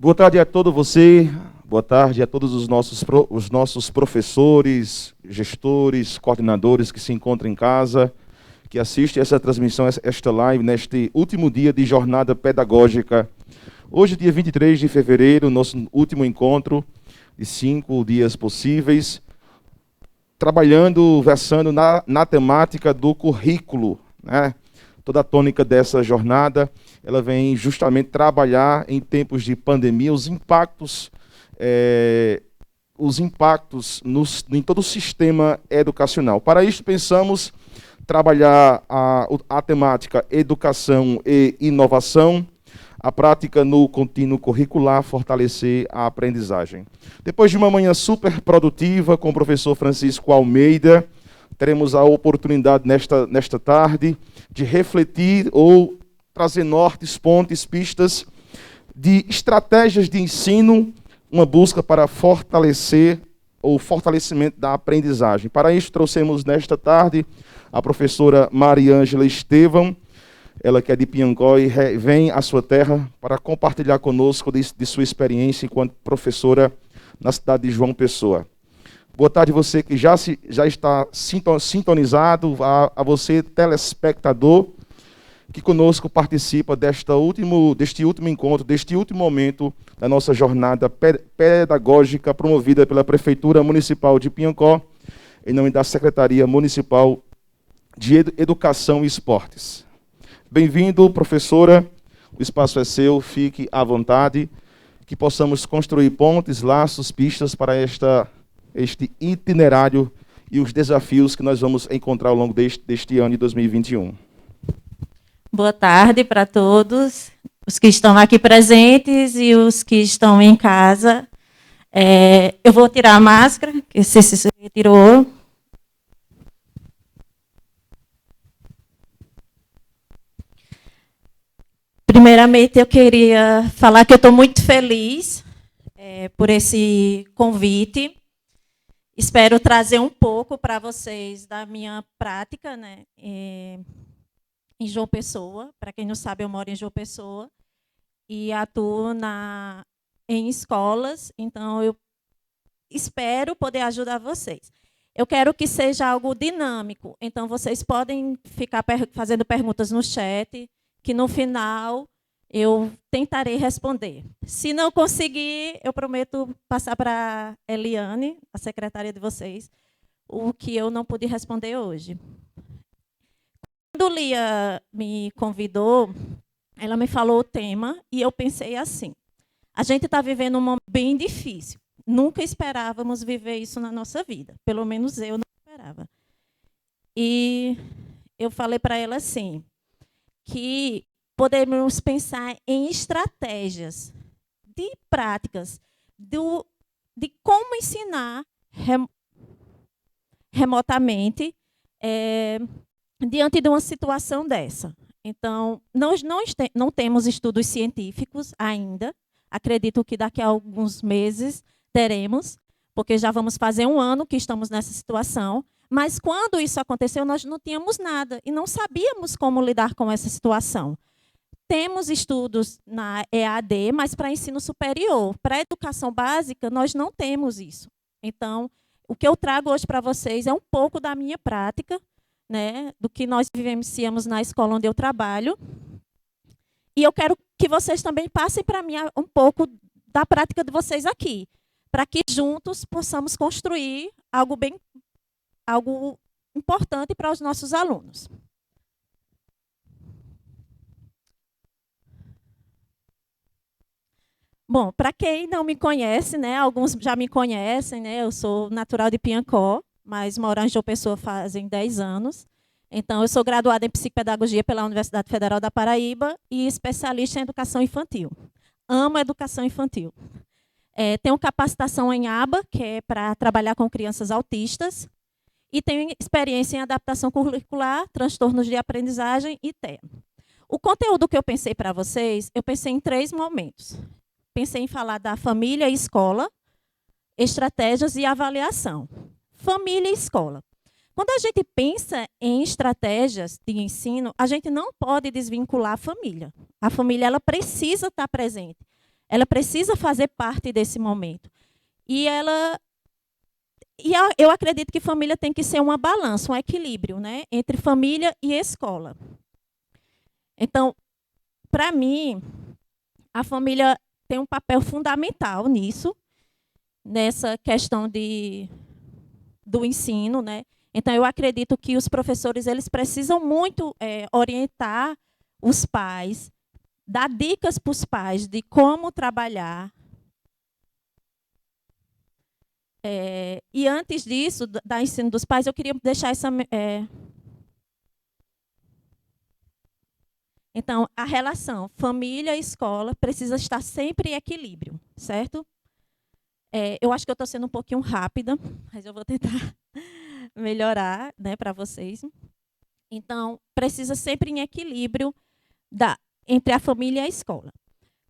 Boa tarde a todos você, boa tarde a todos os nossos professores, gestores, coordenadores que se encontram em casa, que assistem essa transmissão, esta live, neste último dia de jornada pedagógica. Hoje, dia 23 de fevereiro, nosso último encontro de 5 dias possíveis, trabalhando, versando na temática do currículo, né? Toda a tônica dessa jornada, ela vem justamente trabalhar em tempos de pandemia, os impactos em todo o sistema educacional. Para isso, pensamos trabalhar a temática educação e inovação, a prática no contínuo curricular, fortalecer a aprendizagem. Depois de uma manhã super produtiva com o professor Francisco Almeida, teremos a oportunidade nesta tarde de refletir ou trazer nortes, pontes, pistas de estratégias de ensino, uma busca para fortalecer ou fortalecimento da aprendizagem. Para isso, trouxemos nesta tarde a professora Mariângela Estevão, ela que é de Piancó e vem à sua terra para compartilhar conosco de sua experiência enquanto professora na cidade de João Pessoa. Boa tarde você que já está sintonizado, a você telespectador que conosco participa deste último encontro, deste último momento da nossa jornada pedagógica promovida pela Prefeitura Municipal de Piancó, em nome da Secretaria Municipal de Educação e Esportes. Bem-vindo, professora, o espaço é seu, fique à vontade, que possamos construir pontes, laços, pistas para este itinerário e os desafios que nós vamos encontrar ao longo deste ano de 2021. Boa tarde para todos, os que estão aqui presentes e os que estão em casa. Eu vou tirar a máscara, que você se retirou. Primeiramente, eu queria falar que eu estou muito feliz por esse convite. Espero trazer um pouco para vocês da minha prática, né, em João Pessoa. Para quem não sabe, eu moro em João Pessoa e atuo em escolas, então eu espero poder ajudar vocês. Eu quero que seja algo dinâmico, então vocês podem ficar fazendo perguntas no chat, que no final eu tentarei responder. Se não conseguir, eu prometo passar para a Eliane, a secretária de vocês, o que eu não pude responder hoje. Quando Lia me convidou, ela me falou o tema e eu pensei assim, a gente está vivendo um momento bem difícil. Nunca esperávamos viver isso na nossa vida, pelo menos eu não esperava. E eu falei para ela assim, que podemos pensar em estratégias de práticas de como ensinar remotamente diante de uma situação dessa. Então, nós não temos estudos científicos ainda. Acredito que daqui a alguns meses teremos, porque já vamos fazer um ano que estamos nessa situação. Mas quando isso aconteceu, nós não tínhamos nada e não sabíamos como lidar com essa situação. Temos estudos na EAD, mas para ensino superior. Para a educação básica, nós não temos isso. Então, o que eu trago hoje para vocês é um pouco da minha prática, né, do que nós vivenciamos na escola onde eu trabalho. E eu quero que vocês também passem para mim um pouco da prática de vocês aqui, para que juntos possamos construir algo importante para os nossos alunos. Bom, para quem não me conhece, né, alguns já me conhecem, né, eu sou natural de Piancó, mas moro em João Pessoa fazem 10 anos. Então, eu sou graduada em psicopedagogia pela Universidade Federal da Paraíba e especialista em educação infantil. Amo a educação infantil. Tenho capacitação em ABA, que é para trabalhar com crianças autistas, e tenho experiência em adaptação curricular, transtornos de aprendizagem e TEA. O conteúdo que eu pensei para vocês, eu pensei em 3 momentos. Pensei em falar da família e escola, estratégias e avaliação. Família e escola. Quando a gente pensa em estratégias de ensino, a gente não pode desvincular a família. A família ela precisa estar presente. ela precisa fazer parte desse momento. Eu acredito que família tem que ser uma balança, um equilíbrio, né, entre família e escola. Então, para mim, a família tem um papel fundamental nisso, nessa questão do ensino, né? Então, eu acredito que os professores eles precisam muito orientar os pais, dar dicas para os pais de como trabalhar. E antes disso, da ensino dos pais, eu queria deixar essa... Então, a relação família e escola precisa estar sempre em equilíbrio, certo? Eu acho que eu estou sendo um pouquinho rápida, mas eu vou tentar melhorar, né, para vocês. Então, precisa sempre em equilíbrio entre a família e a escola.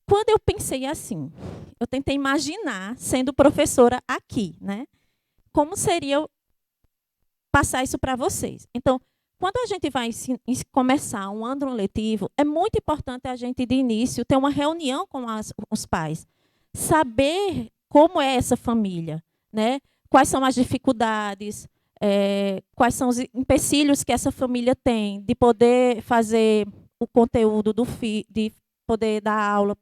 Quando eu pensei assim, eu tentei imaginar, sendo professora aqui, né, como seria eu passar isso para vocês. Então, quando a gente vai começar um ano letivo, é muito importante a gente, de início, ter uma reunião com os pais. Saber como é essa família, né? Quais são as dificuldades, quais são os empecilhos que essa família tem de poder fazer o conteúdo de poder dar aula,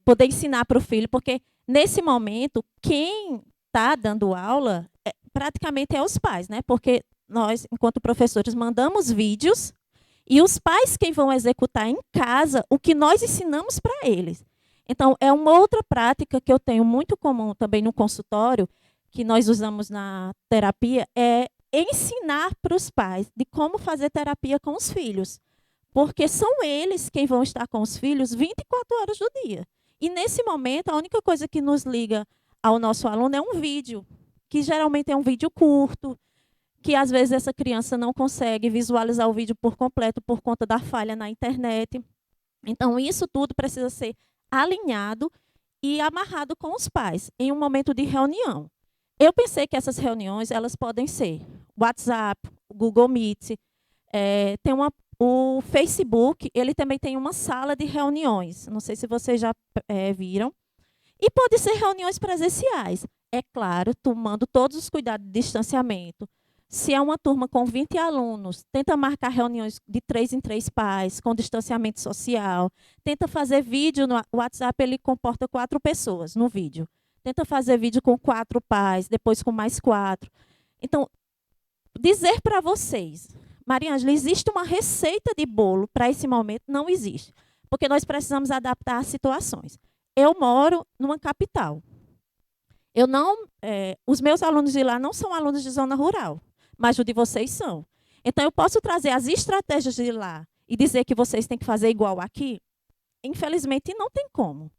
poder ensinar para o filho, porque, nesse momento, quem está dando aula praticamente é os pais, né? Porque nós, enquanto professores, mandamos vídeos e os pais quem vão executar em casa o que nós ensinamos para eles. Então, é uma outra prática que eu tenho muito comum também no consultório, que nós usamos na terapia, é ensinar para os pais de como fazer terapia com os filhos. Porque são eles quem vão estar com os filhos 24 horas do dia. E, nesse momento, a única coisa que nos liga ao nosso aluno é um vídeo, que geralmente é um vídeo curto, que às vezes essa criança não consegue visualizar o vídeo por completo por conta da falha na internet. Então, isso tudo precisa ser alinhado e amarrado com os pais, em um momento de reunião. Eu pensei que essas reuniões elas podem ser WhatsApp, Google Meet, o Facebook, ele também tem uma sala de reuniões. Não sei se vocês já viram. E pode ser reuniões presenciais. É claro, tomando todos os cuidados de distanciamento. Se é uma turma com 20 alunos, tenta marcar reuniões de 3 em 3 pais, com distanciamento social. Tenta fazer vídeo no WhatsApp, ele comporta 4 pessoas no vídeo. Tenta fazer vídeo com 4 pais, depois com mais 4. Então, dizer para vocês, Maria Ângela, existe uma receita de bolo para esse momento? Não existe, porque nós precisamos adaptar as situações. Eu moro numa capital. Os meus alunos de lá não são alunos de zona rural, mas os de vocês são. Então, eu posso trazer as estratégias de lá e dizer que vocês têm que fazer igual aqui? Infelizmente, não tem como.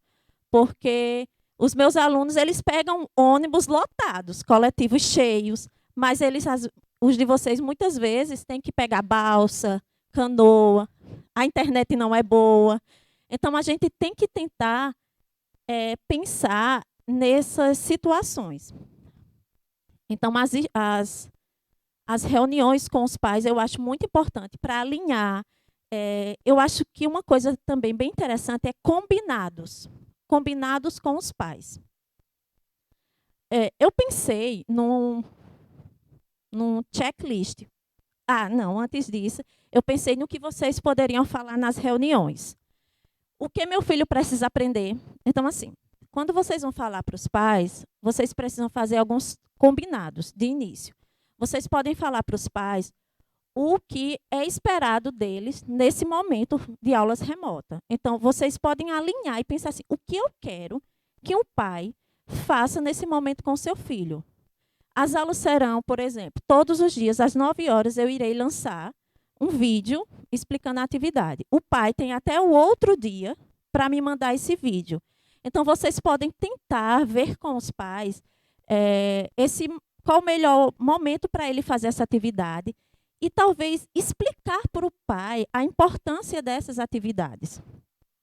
Porque os meus alunos, eles pegam ônibus lotados, coletivos cheios, mas os de vocês, muitas vezes, têm que pegar balsa, canoa, a internet não é boa. Então, a gente tem que tentar pensar nessas situações. Então, as reuniões com os pais, eu acho muito importante para alinhar. Eu acho que uma coisa também bem interessante é combinados com os pais. Eu pensei num checklist. Não, antes disso, eu pensei no que vocês poderiam falar nas reuniões. O que meu filho precisa aprender? Então, assim, quando vocês vão falar para os pais, vocês precisam fazer alguns combinados de início. Vocês podem falar para os pais o que é esperado deles nesse momento de aulas remotas. Então, vocês podem alinhar e pensar assim, o que eu quero que um pai faça nesse momento com seu filho? As aulas serão, por exemplo, todos os dias, às 9 horas, eu irei lançar um vídeo explicando a atividade. O pai tem até o outro dia para me mandar esse vídeo. Então, vocês podem tentar ver com os pais qual o melhor momento para ele fazer essa atividade e talvez explicar para o pai a importância dessas atividades.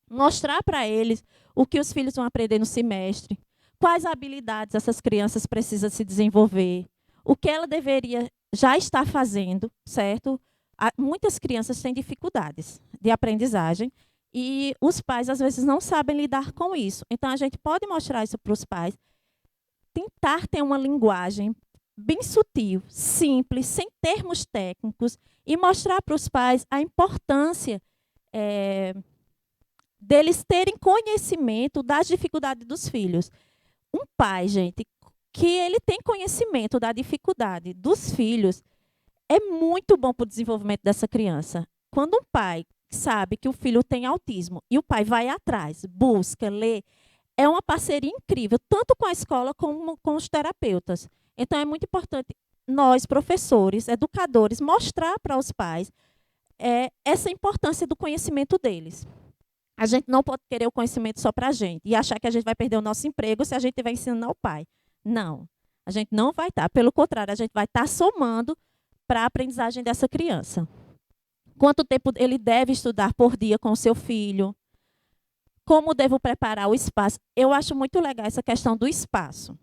Mostrar para eles o que os filhos vão aprender no semestre, quais habilidades essas crianças precisam se desenvolver, o que ela deveria já estar fazendo, certo? Muitas crianças têm dificuldades de aprendizagem E os pais, às vezes, não sabem lidar com isso. Então, a gente pode mostrar isso para os pais, tentar ter uma linguagem bem sutil, simples, sem termos técnicos, e mostrar para os pais a importância deles terem conhecimento das dificuldades dos filhos. Um pai, gente, que ele tem conhecimento da dificuldade dos filhos, é muito bom para o desenvolvimento dessa criança. Quando um pai sabe que o filho tem autismo e o pai vai atrás, busca, lê, é uma parceria incrível, tanto com a escola como com os terapeutas. Então, é muito importante nós, professores, educadores, mostrar para os pais essa importância do conhecimento deles. A gente não pode querer o conhecimento só para a gente e achar que a gente vai perder o nosso emprego se a gente estiver ensinando ao pai. Não, a gente não vai estar. Pelo contrário, a gente vai estar somando para a aprendizagem dessa criança. Quanto tempo ele deve estudar por dia com o seu filho? Como devo preparar o espaço? Eu acho muito legal essa questão do espaço.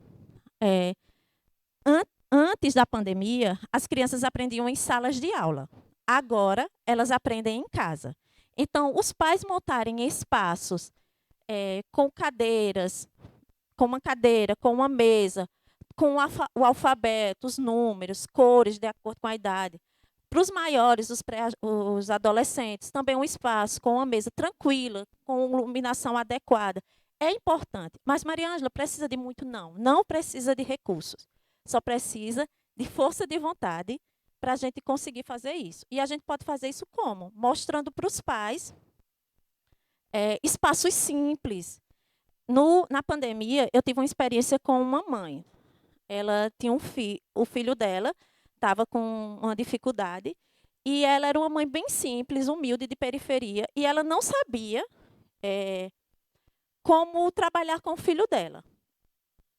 Antes da pandemia, as crianças aprendiam em salas de aula. Agora, elas aprendem em casa. Então, os pais montarem espaços com cadeiras, com uma cadeira, com uma mesa, com o alfabeto, os números, cores de acordo com a idade. Para os maiores, os adolescentes, também um espaço com uma mesa tranquila, com iluminação adequada. É importante. Mas, Maria Ângela, precisa de muito? Não. Não precisa de recursos. Só precisa de força de vontade para a gente conseguir fazer isso. E a gente pode fazer isso como? Mostrando para os pais espaços simples. Na pandemia, eu tive uma experiência com uma mãe. Ela tinha o filho dela estava com uma dificuldade e ela era uma mãe bem simples, humilde, de periferia, e ela não sabia como trabalhar com o filho dela.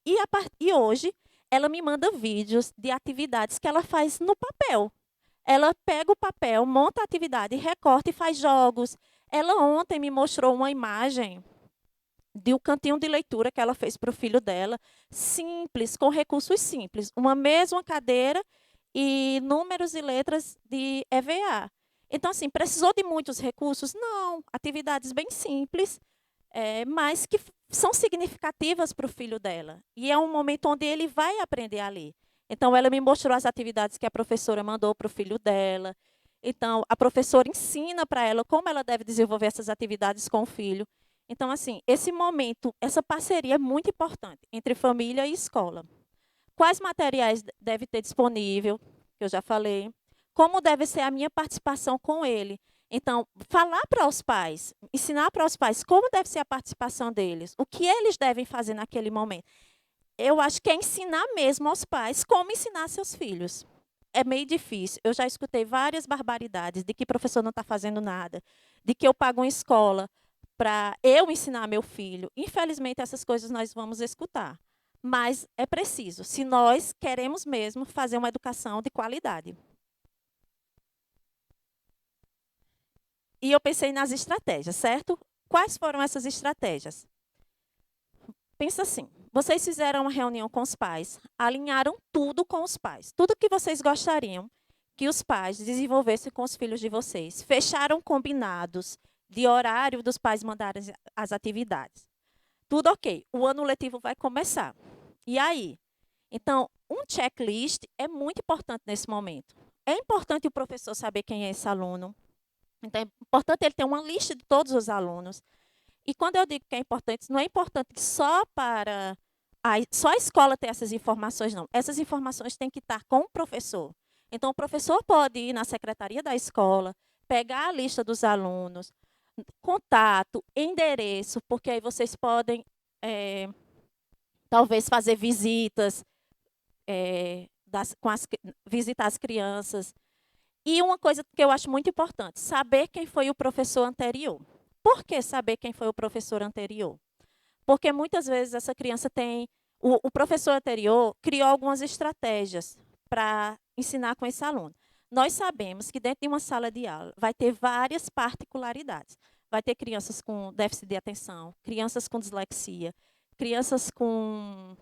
E hoje, ela me manda vídeos de atividades que ela faz no papel. Ela pega o papel, monta a atividade, recorta e faz jogos. Ela ontem me mostrou uma imagem de um cantinho de leitura que ela fez para o filho dela, simples, com recursos simples. Uma mesma cadeira e números e letras de EVA. Então, assim, precisou de muitos recursos? Não. Atividades bem simples, mas que são significativas para o filho dela. E é um momento onde ele vai aprender a ler. Então, ela me mostrou as atividades que a professora mandou para o filho dela. Então, a professora ensina para ela como ela deve desenvolver essas atividades com o filho. Então, assim, esse momento, essa parceria é muito importante entre família e escola. Quais materiais deve ter disponível, que eu já falei. Como deve ser a minha participação com ele. Então, falar para os pais, ensinar para os pais como deve ser a participação deles, o que eles devem fazer naquele momento. Eu acho que é ensinar mesmo aos pais como ensinar seus filhos. É meio difícil. Eu já escutei várias barbaridades de que o professor não está fazendo nada, de que eu pago uma escola para eu ensinar meu filho. Infelizmente, essas coisas nós vamos escutar. Mas é preciso, se nós queremos mesmo fazer uma educação de qualidade. E eu pensei nas estratégias, certo? Quais foram essas estratégias? Pensa assim, vocês fizeram uma reunião com os pais, alinharam tudo com os pais, tudo que vocês gostariam que os pais desenvolvessem com os filhos de vocês. Fecharam combinados de horário dos pais mandarem as atividades. Tudo ok, o ano letivo vai começar. E aí? Então, um checklist é muito importante nesse momento. É importante o professor saber quem é esse aluno. Então, é importante ele ter uma lista de todos os alunos. E quando eu digo que é importante, não é importante só para só a escola ter essas informações, não. Essas informações têm que estar com o professor. Então, o professor pode ir na secretaria da escola, pegar a lista dos alunos, contato, endereço, porque aí vocês podem, talvez, fazer visitas, visitar as crianças. E uma coisa que eu acho muito importante, saber quem foi o professor anterior. Por que saber quem foi o professor anterior? Porque muitas vezes essa criança tem... O professor anterior criou algumas estratégias para ensinar com esse aluno. Nós sabemos que dentro de uma sala de aula vai ter várias particularidades. Vai ter crianças com déficit de atenção, crianças com dislexia, crianças com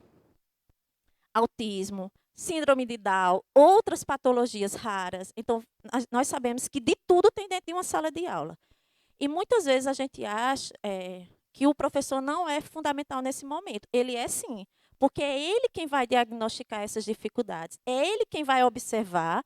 autismo, síndrome de Down, outras patologias raras. Então, nós sabemos que de tudo tem dentro de uma sala de aula. E muitas vezes a gente acha que o professor não é fundamental nesse momento. Ele é sim, porque é ele quem vai diagnosticar essas dificuldades, é ele quem vai observar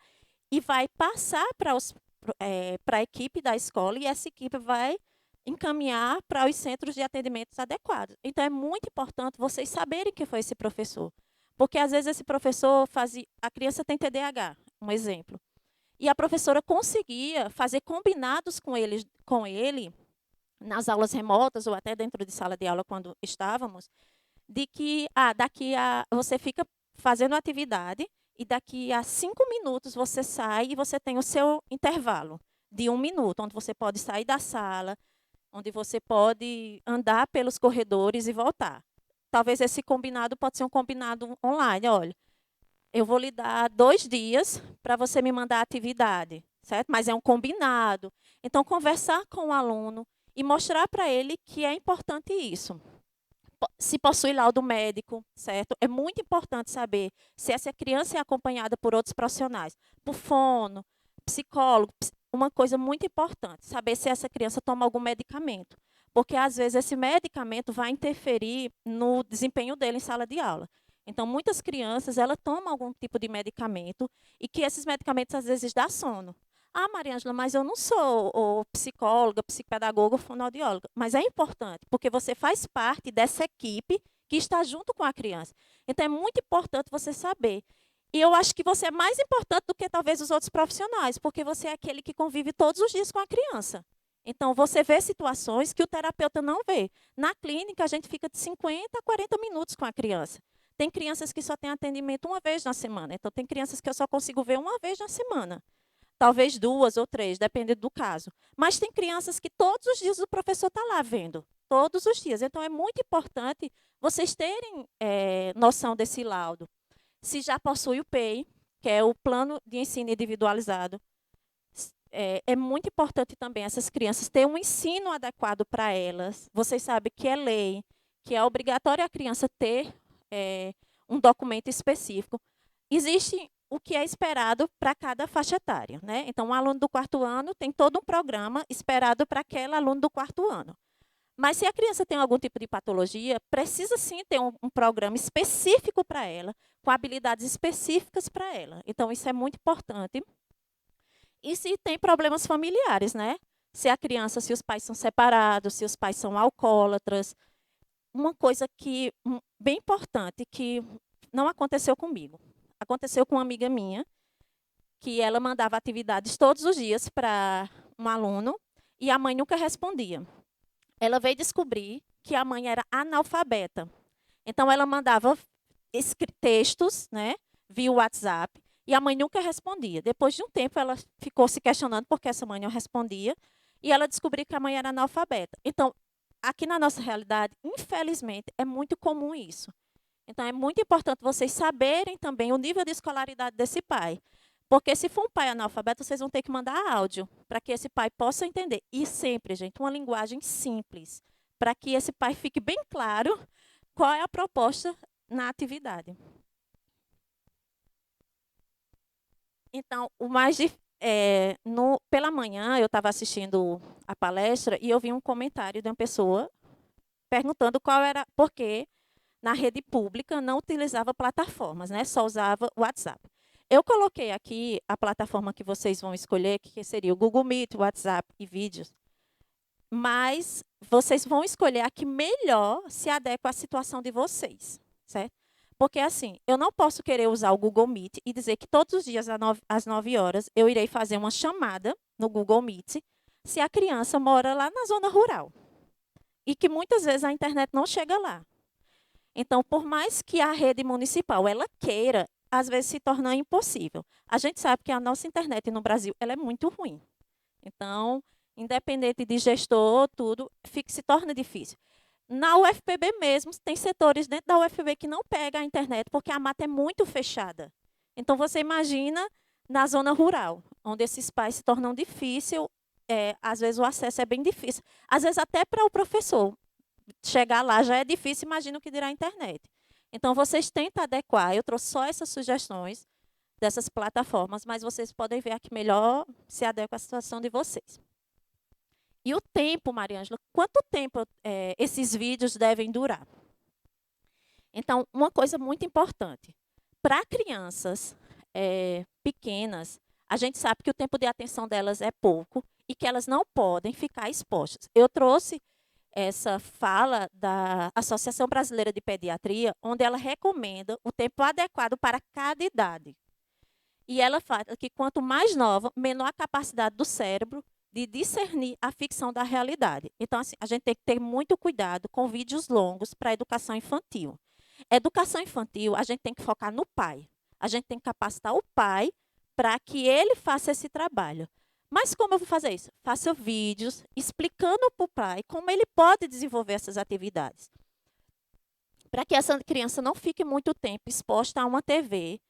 e vai passar para a equipe da escola, e essa equipe vai encaminhar para os centros de atendimentos adequados. Então, é muito importante vocês saberem quem foi esse professor. Porque, às vezes, esse professor fazia... A criança tem TDAH, um exemplo. E a professora conseguia fazer combinados com ele nas aulas remotas ou até dentro de sala de aula, quando estávamos, de que daqui a você fica fazendo atividade e daqui a 5 minutos você sai e você tem o seu intervalo de 1 minuto, onde você pode sair da sala, onde você pode andar pelos corredores e voltar. Talvez esse combinado pode ser um combinado online. Olha, eu vou lhe dar 2 dias para você me mandar a atividade, certo? Mas é um combinado. Então, conversar com o aluno e mostrar para ele que é importante isso. Se possui laudo médico, certo? É muito importante saber se essa criança é acompanhada por outros profissionais, por fono, psicólogo. Uma coisa muito importante, saber se essa criança toma algum medicamento. Porque, às vezes, esse medicamento vai interferir no desempenho dele em sala de aula. Então, muitas crianças, elas tomam algum tipo de medicamento e que esses medicamentos, às vezes, dão sono. Ah, Mariângela, mas eu não sou psicóloga, psicopedagoga ou fonoaudióloga. Mas é importante, porque você faz parte dessa equipe que está junto com a criança. Então, é muito importante você saber. E eu acho que você é mais importante do que talvez os outros profissionais, porque você é aquele que convive todos os dias com a criança. Então, você vê situações que o terapeuta não vê. Na clínica, a gente fica de 50 a 40 minutos com a criança. Tem crianças que só têm atendimento uma vez na semana. Então, tem crianças que eu só consigo ver uma vez na semana. Talvez 2 ou 3, dependendo do caso. Mas tem crianças que todos os dias o professor está lá vendo. Todos os dias. Então, é muito importante vocês terem noção desse laudo. Se já possui o PEI, que é o Plano de Ensino Individualizado, é muito importante também essas crianças terem um ensino adequado para elas. Vocês sabem que é lei, que é obrigatório a criança ter um documento específico. Existe o que é esperado para cada faixa etária, né? Então, um aluno do 4º ano tem todo um programa esperado para aquele aluno do 4º ano. Mas se a criança tem algum tipo de patologia, precisa sim ter um programa específico para ela, com habilidades específicas para ela. Então, isso é muito importante. E se tem problemas familiares, né? Se a criança, se os pais são separados, se os pais são alcoólatras. Uma coisa bem importante, que não aconteceu comigo. Aconteceu com uma amiga minha, que ela mandava atividades todos os dias para um aluno e a mãe nunca respondia. Ela veio descobrir que a mãe era analfabeta. Então, ela mandava textos, né, via WhatsApp, e a mãe nunca respondia. Depois de um tempo, ela ficou se questionando por que essa mãe não respondia, e ela descobriu que a mãe era analfabeta. Então, aqui na nossa realidade, infelizmente, é muito comum isso. Então, é muito importante vocês saberem também o nível de escolaridade desse pai. Porque se for um pai analfabeto, vocês vão ter que mandar áudio para que esse pai possa entender. E sempre, gente, uma linguagem simples, para que esse pai fique bem claro qual é a proposta na atividade. Então, pela manhã, eu estava assistindo a palestra e eu vi um comentário de uma pessoa perguntando por que na rede pública não utilizava plataformas, né? Só usava o WhatsApp. Eu coloquei aqui a plataforma que vocês vão escolher, que seria o Google Meet, WhatsApp e vídeos. Mas vocês vão escolher a que melhor se adequa à situação de vocês, certo? Porque, assim, eu não posso querer usar o Google Meet e dizer que todos os dias às 9 horas eu irei fazer uma chamada no Google Meet se a criança mora lá na zona rural. E que muitas vezes a internet não chega lá. Então, por mais que a rede municipal ela queira, às vezes se torna impossível. A gente sabe que a nossa internet no Brasil ela é muito ruim. Então, independente de gestor, tudo, se torna difícil. Na UFPB mesmo, tem setores dentro da UFPB que não pega a internet porque a mata é muito fechada. Então, você imagina na zona rural, onde esses pais se tornam difícil, às vezes o acesso é bem difícil. Às vezes até para o professor chegar lá já é difícil, imagina o que dirá a internet. Então, vocês tentam adequar. Eu trouxe só essas sugestões dessas plataformas, mas vocês podem ver a que melhor se adequa à situação de vocês. E o tempo, Mariângela, quanto tempo esses vídeos devem durar? Então, uma coisa muito importante, para crianças pequenas, a gente sabe que o tempo de atenção delas é pouco e que elas não podem ficar expostas. Eu trouxe essa fala da Associação Brasileira de Pediatria, onde ela recomenda o tempo adequado para cada idade. E ela fala que quanto mais nova, menor a capacidade do cérebro de discernir a ficção da realidade. Então, assim, a gente tem que ter muito cuidado com vídeos longos para a educação infantil. Educação infantil, a gente tem que focar no pai. A gente tem que capacitar o pai para que ele faça esse trabalho. Mas como eu vou fazer isso? Faça vídeos explicando para o pai como ele pode desenvolver essas atividades. Para que essa criança não fique muito tempo exposta a uma TV.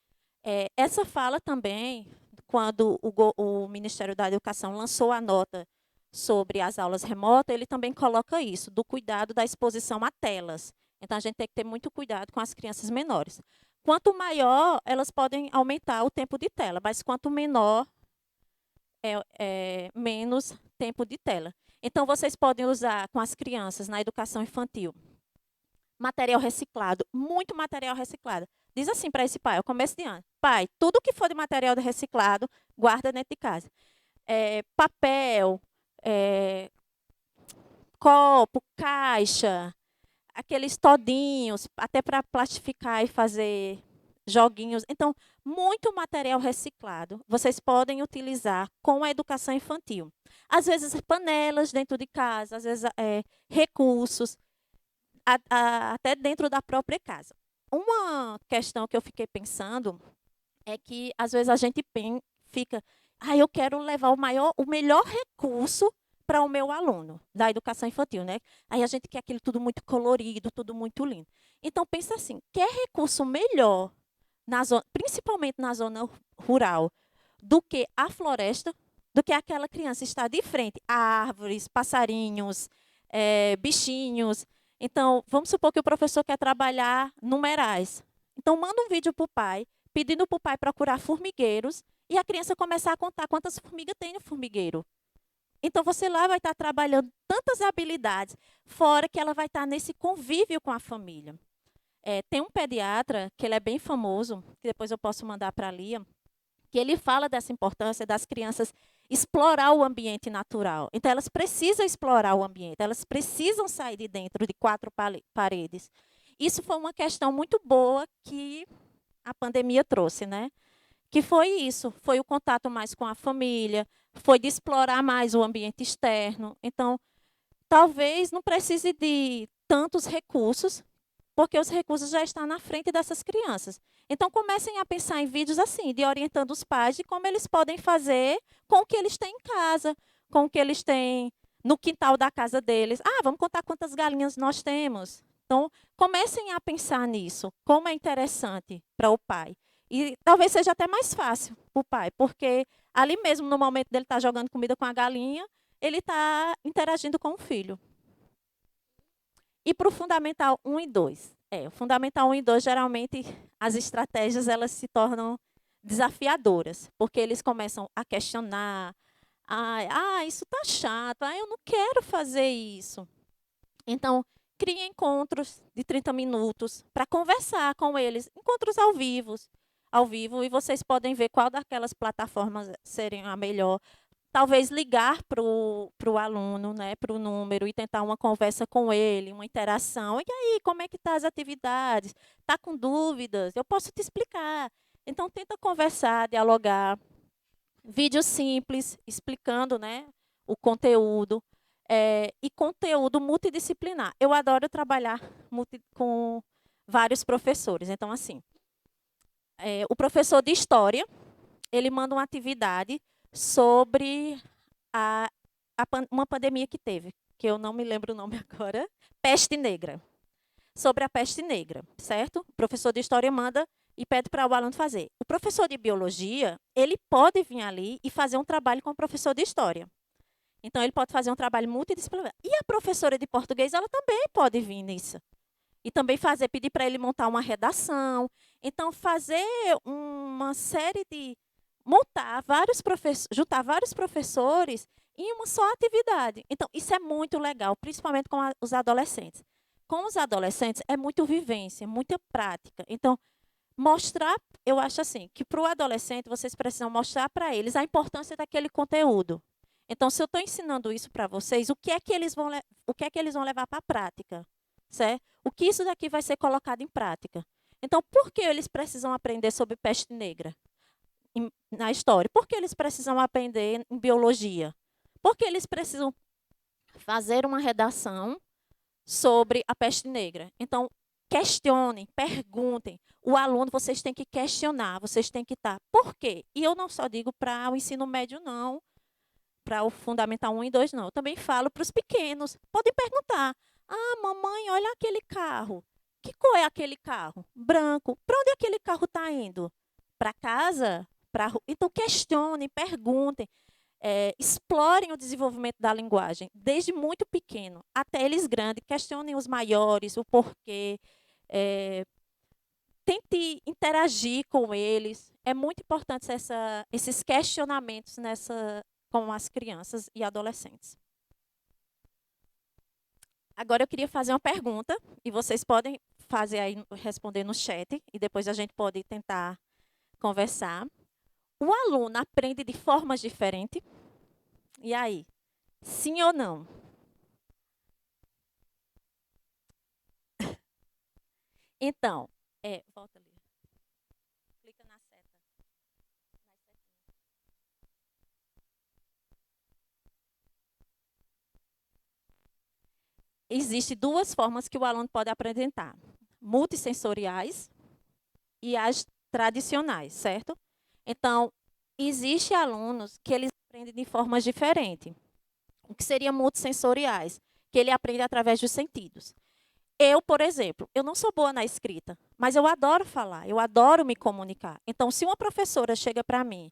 Essa fala também, quando o Ministério da Educação lançou a nota sobre as aulas remotas, ele também coloca isso, do cuidado da exposição a telas. Então, a gente tem que ter muito cuidado com as crianças menores. Quanto maior, elas podem aumentar o tempo de tela, mas quanto menor, menos tempo de tela. Então, vocês podem usar com as crianças na educação infantil material reciclado, muito material reciclado. Diz assim para esse pai, ao começo de ano: pai, tudo que for de material reciclado, guarda dentro de casa. Papel, copo, caixa, aqueles todinhos, até para plastificar e fazer joguinhos. Então, muito material reciclado vocês podem utilizar com a educação infantil. Às vezes, panelas dentro de casa, às vezes, recursos, até dentro da própria casa. Uma questão que eu fiquei pensando é que, às vezes, a gente fica, eu quero levar o melhor recurso para o meu aluno da educação infantil, né? Aí a gente quer aquilo tudo muito colorido, tudo muito lindo. Então, pensa assim, quer recurso melhor, principalmente na zona rural, do que a floresta, do que aquela criança estar de frente a árvores, passarinhos, bichinhos. Então, vamos supor que o professor quer trabalhar numerais. Então, manda um vídeo para o pai, pedindo para o pai procurar formigueiros, e a criança começar a contar quantas formigas tem no formigueiro. Então, você lá vai estar trabalhando tantas habilidades, fora que ela vai estar nesse convívio com a família. Tem um pediatra, que ele é bem famoso, que depois eu posso mandar para a Lia, que ele fala dessa importância das crianças explorar o ambiente natural. Então, elas precisam explorar o ambiente, elas precisam sair de dentro de 4 paredes. Isso foi uma questão muito boa que a pandemia trouxe, né? Que foi isso, foi o contato mais com a família, foi de explorar mais o ambiente externo. Então, talvez não precise de tantos recursos, porque os recursos já estão na frente dessas crianças. Então, comecem a pensar em vídeos assim, de orientando os pais de como eles podem fazer com o que eles têm em casa, com o que eles têm no quintal da casa deles. Vamos contar quantas galinhas nós temos. Então, comecem a pensar nisso, como é interessante para o pai. E talvez seja até mais fácil para o pai, porque ali mesmo, no momento dele estar jogando comida com a galinha, ele está interagindo com o filho. E para o Fundamental 1 e 2? O Fundamental 1 e 2, geralmente, as estratégias elas se tornam desafiadoras, porque eles começam a questionar. Isso está chato. Eu não quero fazer isso. Então, crie encontros de 30 minutos para conversar com eles, encontros ao vivo, e vocês podem ver qual daquelas plataformas seria a melhor. Talvez ligar para o aluno, né, para o número, e tentar uma conversa com ele, uma interação. E aí, como é que estão as atividades? Está com dúvidas? Eu posso te explicar. Então, tenta conversar, dialogar. Vídeo simples, explicando, né, o conteúdo. E conteúdo multidisciplinar. Eu adoro trabalhar com vários professores. Então, assim, o professor de História, ele manda uma atividade sobre uma pandemia que teve, que eu não me lembro o nome agora, peste negra. Sobre a peste negra, certo? O professor de História manda e pede para o aluno fazer. O professor de Biologia, ele pode vir ali e fazer um trabalho com o professor de História. Então, ele pode fazer um trabalho multidisciplinar. E a professora de Português, ela também pode vir nisso. E também pedir para ele montar uma redação. Então, fazer uma série de... juntar vários professores em uma só atividade. Então, isso é muito legal, principalmente com os adolescentes. Com os adolescentes, é muito vivência, muita prática. Então, mostrar, eu acho assim, que para o adolescente, vocês precisam mostrar para eles a importância daquele conteúdo. Então, se eu estou ensinando isso para vocês, o que é que eles vão levar para a prática? Certo? O que isso daqui vai ser colocado em prática? Então, por que eles precisam aprender sobre peste negra na história? Por que eles precisam aprender em biologia? Por que eles precisam fazer uma redação sobre a peste negra? Então, questionem, perguntem. O aluno, vocês têm que questionar, vocês têm que estar. Por quê? E eu não só digo para o ensino médio, não, para o Fundamental 1 e 2, não. Eu também falo para os pequenos. Podem perguntar. Ah, mamãe, olha aquele carro. Que cor é aquele carro? Branco. Para onde aquele carro está indo? Para casa? Então, questionem, perguntem. Explorem o desenvolvimento da linguagem, desde muito pequeno até eles grandes. Questionem os maiores, o porquê. Tente interagir com eles. É muito importante esses questionamentos com as crianças e adolescentes. Agora eu queria fazer uma pergunta e vocês podem fazer aí, responder no chat e depois a gente pode tentar conversar. O aluno aprende de formas diferentes? E aí? Sim ou não? Então, volta ali. Clica na seta. Existem duas formas que o aluno pode apresentar: multissensoriais e as tradicionais, certo? Então, existem alunos que eles aprendem de formas diferentes. O que seria multissensoriais? Que ele aprende através dos sentidos. Eu, por exemplo, eu não sou boa na escrita, mas eu adoro falar, eu adoro me comunicar. Então, se uma professora chega para mim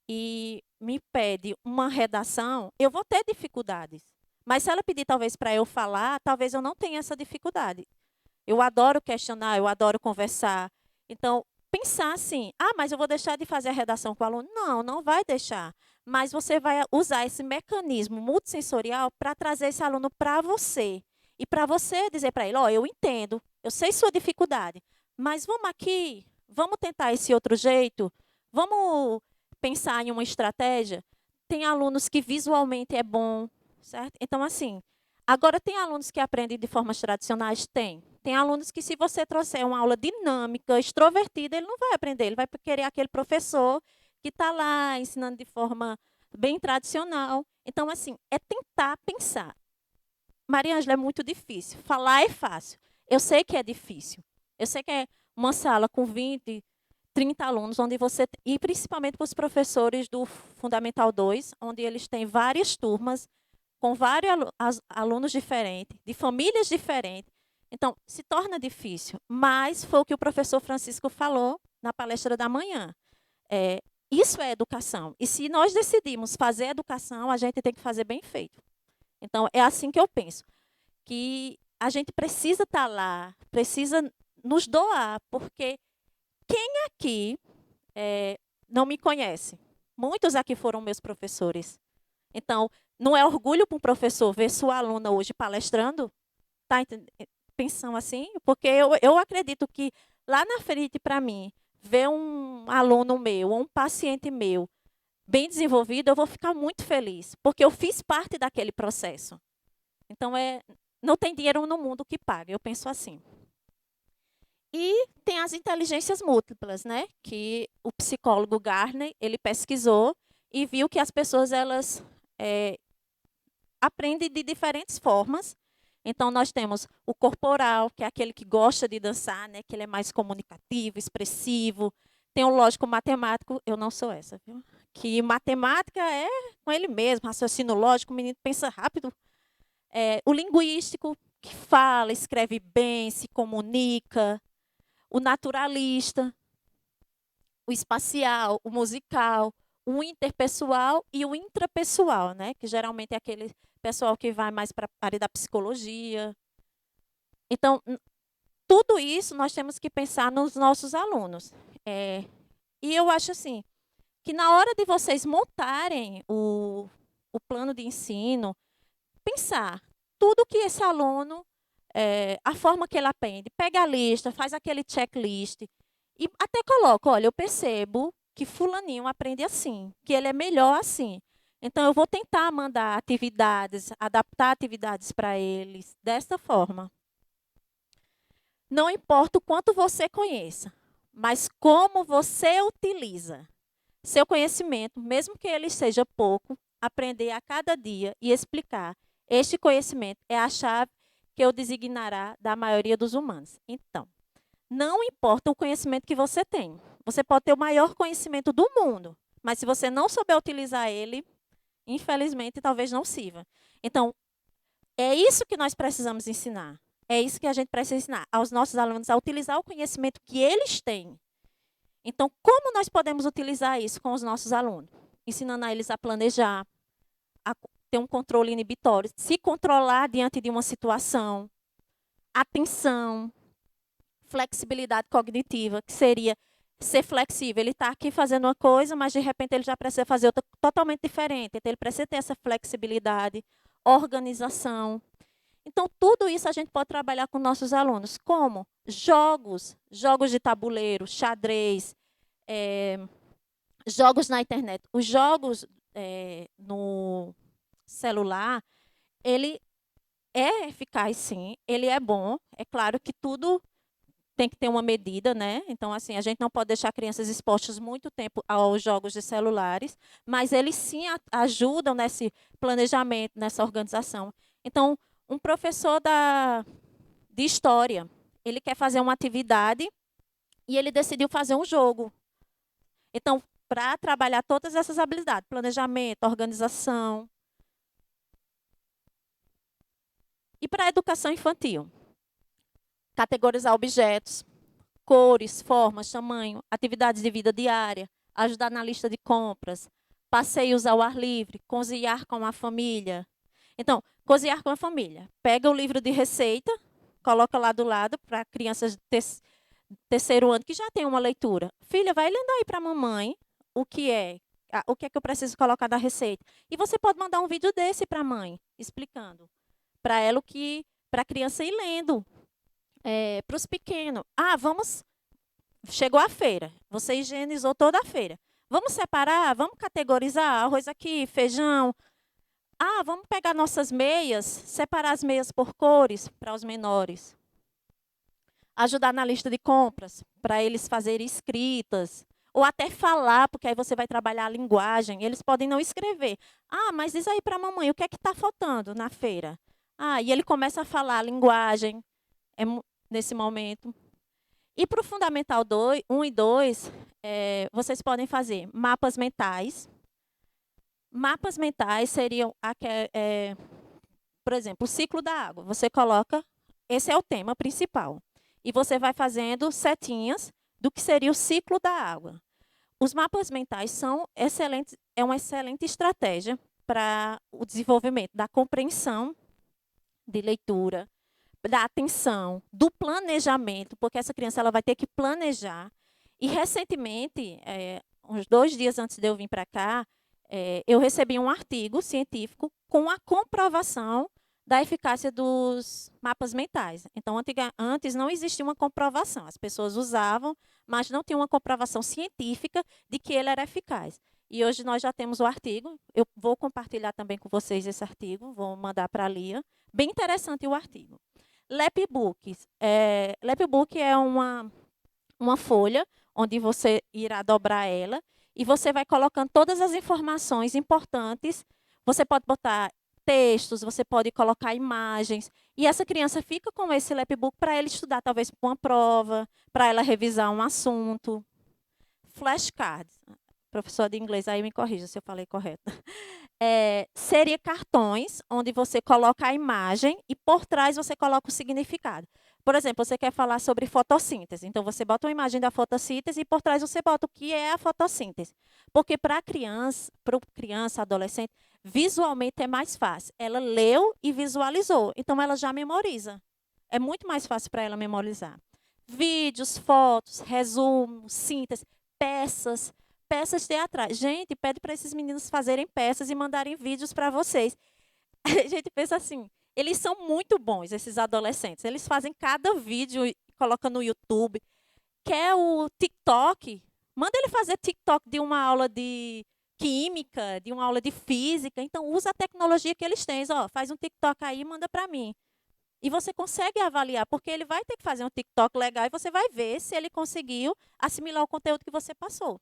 e me pede uma redação, eu vou ter dificuldades. Mas se ela pedir talvez para eu falar, talvez eu não tenha essa dificuldade. Eu adoro questionar, eu adoro conversar. Então, pensar assim, mas eu vou deixar de fazer a redação com o aluno? Não, não vai deixar. Mas você vai usar esse mecanismo multissensorial para trazer esse aluno para você. E para você dizer para ele, eu entendo, eu sei sua dificuldade, mas vamos aqui, vamos tentar esse outro jeito, vamos pensar em uma estratégia. Tem alunos que visualmente é bom, certo? Então, assim, agora tem alunos que aprendem de formas tradicionais? Tem. Tem alunos que, se você trouxer uma aula dinâmica, extrovertida, ele não vai aprender, ele vai querer aquele professor que está lá ensinando de forma bem tradicional. Então, assim, é tentar pensar. Maria Ângela, é muito difícil. Falar é fácil. Eu sei que é difícil. Eu sei que é uma sala com 20, 30 alunos, onde você. E principalmente para os professores do Fundamental 2, onde eles têm várias turmas, com vários alunos diferentes, de famílias diferentes. Então, se torna difícil. Mas foi o que o professor Francisco falou na palestra da manhã. Isso é educação. E se nós decidimos fazer educação, a gente tem que fazer bem feito. Então, é assim que eu penso, que a gente precisa estar lá, precisa nos doar, porque quem aqui não me conhece? Muitos aqui foram meus professores. Então, não é orgulho para um professor ver sua aluna hoje palestrando? Tá pensando assim? Porque eu acredito que lá na frente, para mim, ver um aluno meu, ou um paciente meu, bem desenvolvido, eu vou ficar muito feliz, porque eu fiz parte daquele processo. Então, não tem dinheiro no mundo que pague, eu penso assim. E tem as inteligências múltiplas, né? Que o psicólogo Garner, ele pesquisou e viu que as pessoas, elas aprendem de diferentes formas. Então, nós temos o corporal, que é aquele que gosta de dançar, né? Que ele é mais comunicativo, expressivo. Tem o lógico matemático, eu não sou essa, viu? Que matemática é com ele mesmo, raciocínio lógico, o menino pensa rápido. O linguístico, que fala, escreve bem, se comunica. O naturalista, o espacial, o musical, o interpessoal e o intrapessoal, né? Que geralmente é aquele pessoal que vai mais para a área da psicologia. Então, tudo isso nós temos que pensar nos nossos alunos. E eu acho assim, que na hora de vocês montarem o o plano de ensino, pensar tudo que esse aluno, a forma que ele aprende, pega a lista, faz aquele checklist e até coloca, olha, eu percebo que fulaninho aprende assim, que ele é melhor assim. Então, eu vou tentar mandar atividades, adaptar atividades para eles desta forma. Não importa o quanto você conheça, mas como você utiliza seu conhecimento, mesmo que ele seja pouco, aprender a cada dia e explicar. Este conhecimento é a chave que o designará da maioria dos humanos. Então, não importa o conhecimento que você tem. Você pode ter o maior conhecimento do mundo, mas se você não souber utilizar ele, infelizmente, talvez não sirva. Então, é isso que nós precisamos ensinar. É isso que a gente precisa ensinar aos nossos alunos, a utilizar o conhecimento que eles têm. Então, como nós podemos utilizar isso com os nossos alunos? Ensinando a eles a planejar, a ter um controle inibitório, se controlar diante de uma situação, atenção, flexibilidade cognitiva, que seria ser flexível. Ele está aqui fazendo uma coisa, mas de repente ele já precisa fazer outra totalmente diferente. Então, ele precisa ter essa flexibilidade, organização. Então, tudo isso a gente pode trabalhar com nossos alunos. Como? Jogos de tabuleiro, xadrez, jogos na internet. Os jogos no celular, ele é eficaz, sim. Ele é bom. É claro que tudo tem que ter uma medida, né? Então, assim, a gente não pode deixar crianças expostas muito tempo aos jogos de celulares, mas eles sim ajudam nesse planejamento, nessa organização. Então, um professor de história, ele quer fazer uma atividade e ele decidiu fazer um jogo. Então, para trabalhar todas essas habilidades, planejamento, organização. E para a educação infantil? Categorizar objetos, cores, formas, tamanho, atividades de vida diária, ajudar na lista de compras, passeios ao ar livre, cozinhar com a família. Então, cozinhar com a família. Pega o livro de receita, coloca lá do lado para crianças de terceiro ano que já tem uma leitura. Filha, vai lendo aí para a mamãe o que é que eu preciso colocar na receita. E você pode mandar um vídeo desse para a mãe, explicando para ela para a criança ir lendo. Para os pequenos. Chegou a feira, você higienizou toda a feira. Vamos separar, vamos categorizar, arroz aqui, feijão. Vamos pegar nossas meias, separar as meias por cores para os menores. Ajudar na lista de compras, para eles fazerem escritas. Ou até falar, porque aí você vai trabalhar a linguagem. Eles podem não escrever. Mas diz aí para a mamãe, o que é que está faltando na feira? E ele começa a falar a linguagem nesse momento. E para o Fundamental 1 e 2, vocês podem fazer mapas mentais. Mapas mentais seriam, por exemplo, o ciclo da água. Você coloca, esse é o tema principal. E você vai fazendo setinhas do que seria o ciclo da água. Os mapas mentais são excelentes, é uma excelente estratégia para o desenvolvimento da compreensão de leitura, da atenção, do planejamento, porque essa criança ela vai ter que planejar. E, recentemente, uns 2 dias antes de eu vir para cá, eu recebi um artigo científico com a comprovação da eficácia dos mapas mentais. Então, antes não existia uma comprovação. As pessoas usavam, mas não tinha uma comprovação científica de que ele era eficaz. E hoje nós já temos o artigo. Eu vou compartilhar também com vocês esse artigo, vou mandar para a Lia. Bem interessante o artigo. Lapbooks. Lapbook é uma folha onde você irá dobrar ela e você vai colocando todas as informações importantes. Você pode botar textos, você pode colocar imagens. E essa criança fica com esse lapbook para ela estudar, talvez para uma prova, para ela revisar um assunto. Flashcards. Professor de inglês, aí me corrija se eu falei correto. Seria cartões, onde você coloca a imagem e por trás você coloca o significado. Por exemplo, você quer falar sobre fotossíntese. Então, você bota uma imagem da fotossíntese e por trás você bota o que é a fotossíntese. Porque para criança, adolescente, visualmente é mais fácil. Ela leu e visualizou, então ela já memoriza. É muito mais fácil para ela memorizar. Vídeos, fotos, resumo, síntese, peças, peças teatrais. Gente, pede para esses meninos fazerem peças e mandarem vídeos para vocês. A gente pensa assim, eles são muito bons, esses adolescentes. Eles fazem cada vídeo e colocam no YouTube. Quer o TikTok? Manda ele fazer TikTok de uma aula de química, de uma aula de física. Então, usa a tecnologia que eles têm. Ó, faz um TikTok aí e manda para mim. E você consegue avaliar, porque ele vai ter que fazer um TikTok legal e você vai ver se ele conseguiu assimilar o conteúdo que você passou.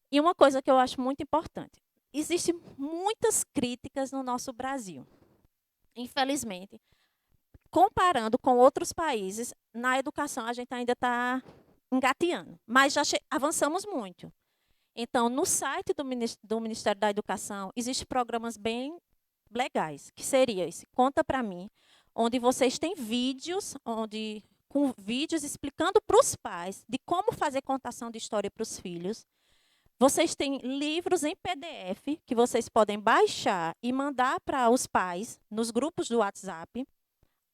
E uma coisa que eu acho muito importante: existem muitas críticas no nosso Brasil. Infelizmente, comparando com outros países, na educação a gente ainda está engateando, mas já avançamos muito. Então, no site do Ministério da Educação, existem programas bem legais, que seria esse Conta Pra Mim, onde vocês têm vídeos, com vídeos explicando para os pais de como fazer contação de história para os filhos. Vocês têm livros em PDF que vocês podem baixar e mandar para os pais nos grupos do WhatsApp.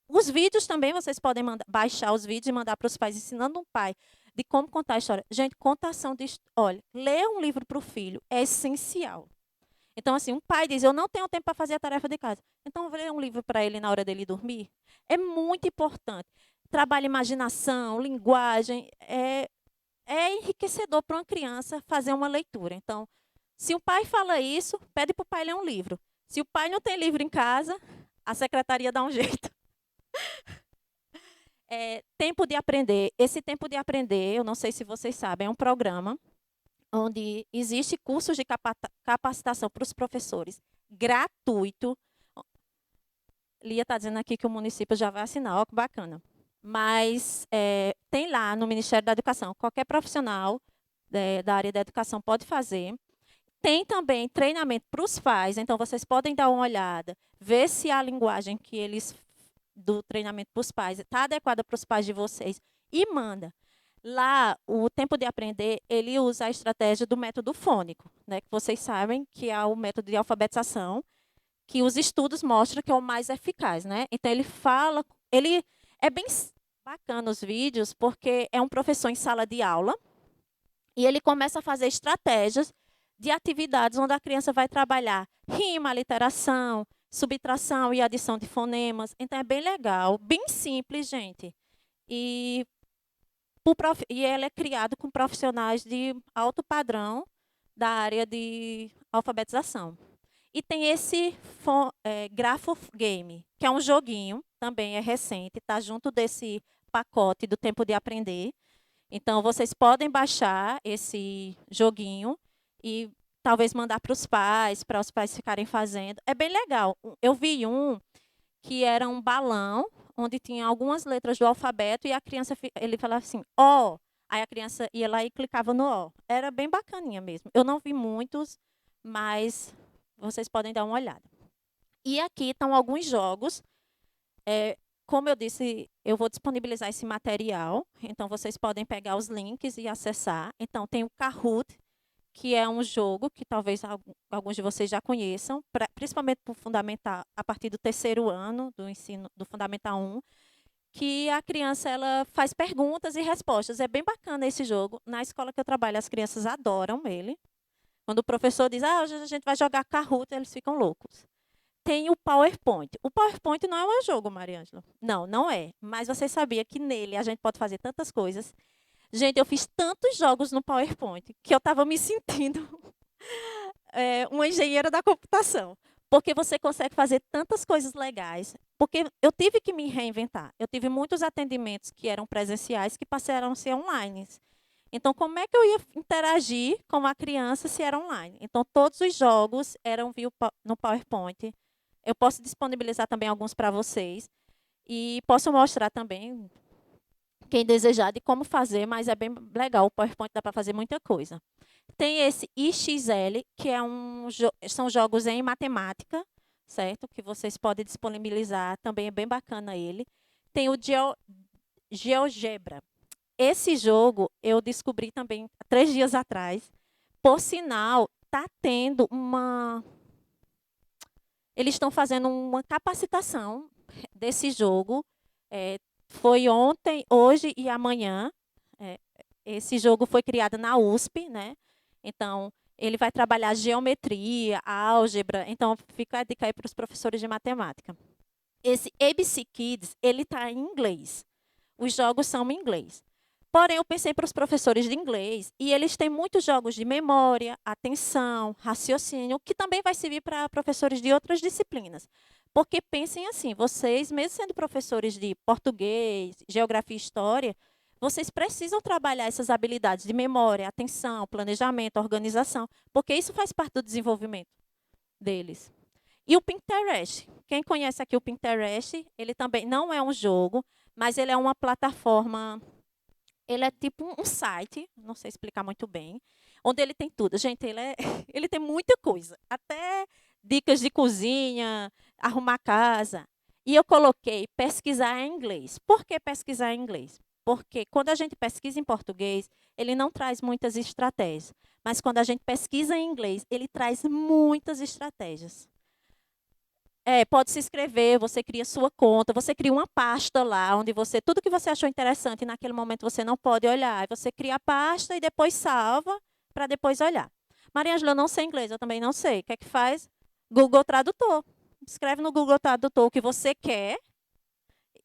Os vídeos também vocês podem baixar os vídeos e mandar para os pais, ensinando um pai de como contar a história. Gente, contação de história. Olha, ler um livro para o filho é essencial. Então, assim, um pai diz, eu não tenho tempo para fazer a tarefa de casa. Então, vou ler um livro para ele na hora dele dormir. É muito importante. Trabalha imaginação, linguagem. É enriquecedor para uma criança fazer uma leitura. Então, se o pai fala isso, pede para o pai ler um livro. Se o pai não tem livro em casa, a secretaria dá um jeito. Tempo de aprender. Esse Tempo de Aprender, eu não sei se vocês sabem, é um programa onde existe cursos de capacitação para os professores gratuito. Lia está dizendo aqui que o município já vai assinar, ó, que bacana. Mas tem lá no Ministério da Educação, qualquer profissional da área da educação pode fazer. Tem também treinamento para os pais, então vocês podem dar uma olhada, ver se a linguagem que eles do treinamento para os pais está adequada para os pais de vocês e manda. Lá, o Tempo de Aprender, ele usa a estratégia do método fônico, né, que vocês sabem que é o método de alfabetização, que os estudos mostram que é o mais eficaz, né? Então, ele é bem bacana os vídeos, porque é um professor em sala de aula e ele começa a fazer estratégias de atividades onde a criança vai trabalhar rima, aliteração, subtração e adição de fonemas. Então, é bem legal, bem simples, gente. E ele é criado com profissionais de alto padrão da área de alfabetização. E tem esse Grafo Game, que é um joguinho, também é recente, está junto desse pacote do Tempo de Aprender. Então, vocês podem baixar esse joguinho e talvez mandar para os pais ficarem fazendo. É bem legal. Eu vi um que era um balão, onde tinha algumas letras do alfabeto, e a criança, ele falava assim, ó. Aí a criança ia lá e clicava no ó. Era bem bacaninha mesmo. Eu não vi muitos, mas vocês podem dar uma olhada. E aqui estão alguns jogos. Como eu disse, eu vou disponibilizar esse material, então vocês podem pegar os links e acessar. Então, tem o Kahoot, que é um jogo que talvez alguns de vocês já conheçam, principalmente para o fundamental, a partir do 3º ano do ensino do Fundamental 1, que a criança ela faz perguntas e respostas. É bem bacana esse jogo. Na escola que eu trabalho, as crianças adoram ele. Quando o professor diz, hoje a gente vai jogar Kahoot, eles ficam loucos. Tem o PowerPoint. O PowerPoint não é um jogo, Mariângela. Não, não é. Mas você sabia que nele a gente pode fazer tantas coisas. Gente, eu fiz tantos jogos no PowerPoint que eu estava me sentindo uma engenheira da computação. Porque você consegue fazer tantas coisas legais. Porque eu tive que me reinventar. Eu tive muitos atendimentos que eram presenciais que passaram a ser online. Então, como é que eu ia interagir com a criança se era online? Então, todos os jogos eram no PowerPoint. Eu posso disponibilizar também alguns para vocês. E posso mostrar também, quem desejar, de como fazer, mas é bem legal. O PowerPoint dá para fazer muita coisa. Tem esse IXL, que são jogos em matemática, certo? Que vocês podem disponibilizar, também é bem bacana ele. Tem o GeoGebra. Esse jogo eu descobri também 3 dias atrás. Por sinal, está tendo eles estão fazendo uma capacitação desse jogo. Foi ontem, hoje e amanhã. Esse jogo foi criado na USP, né? Então, ele vai trabalhar geometria, álgebra. Então, fica a dica aí para os professores de matemática. Esse ABC Kids, ele está em inglês. Os jogos são em inglês. Porém, eu pensei para os professores de inglês, e eles têm muitos jogos de memória, atenção, raciocínio, que também vai servir para professores de outras disciplinas. Porque pensem assim, vocês, mesmo sendo professores de português, geografia e história, vocês precisam trabalhar essas habilidades de memória, atenção, planejamento, organização, porque isso faz parte do desenvolvimento deles. E o Pinterest. Quem conhece aqui o Pinterest, ele também não é um jogo, mas ele é uma plataforma. Ele é tipo um site, não sei explicar muito bem, onde ele tem tudo. Gente, ele tem muita coisa, até dicas de cozinha, arrumar casa. E eu coloquei pesquisar em inglês. Por que pesquisar em inglês? Porque quando a gente pesquisa em português, ele não traz muitas estratégias. Mas quando a gente pesquisa em inglês, ele traz muitas estratégias. Pode se inscrever, você cria sua conta, você cria uma pasta lá, onde você, tudo que você achou interessante, naquele momento você não pode olhar. Aí você cria a pasta e depois salva para depois olhar. Maria Ângela, eu não sei inglês, eu também não sei. O que é que faz? Google Tradutor. Escreve no Google Tradutor o que você quer,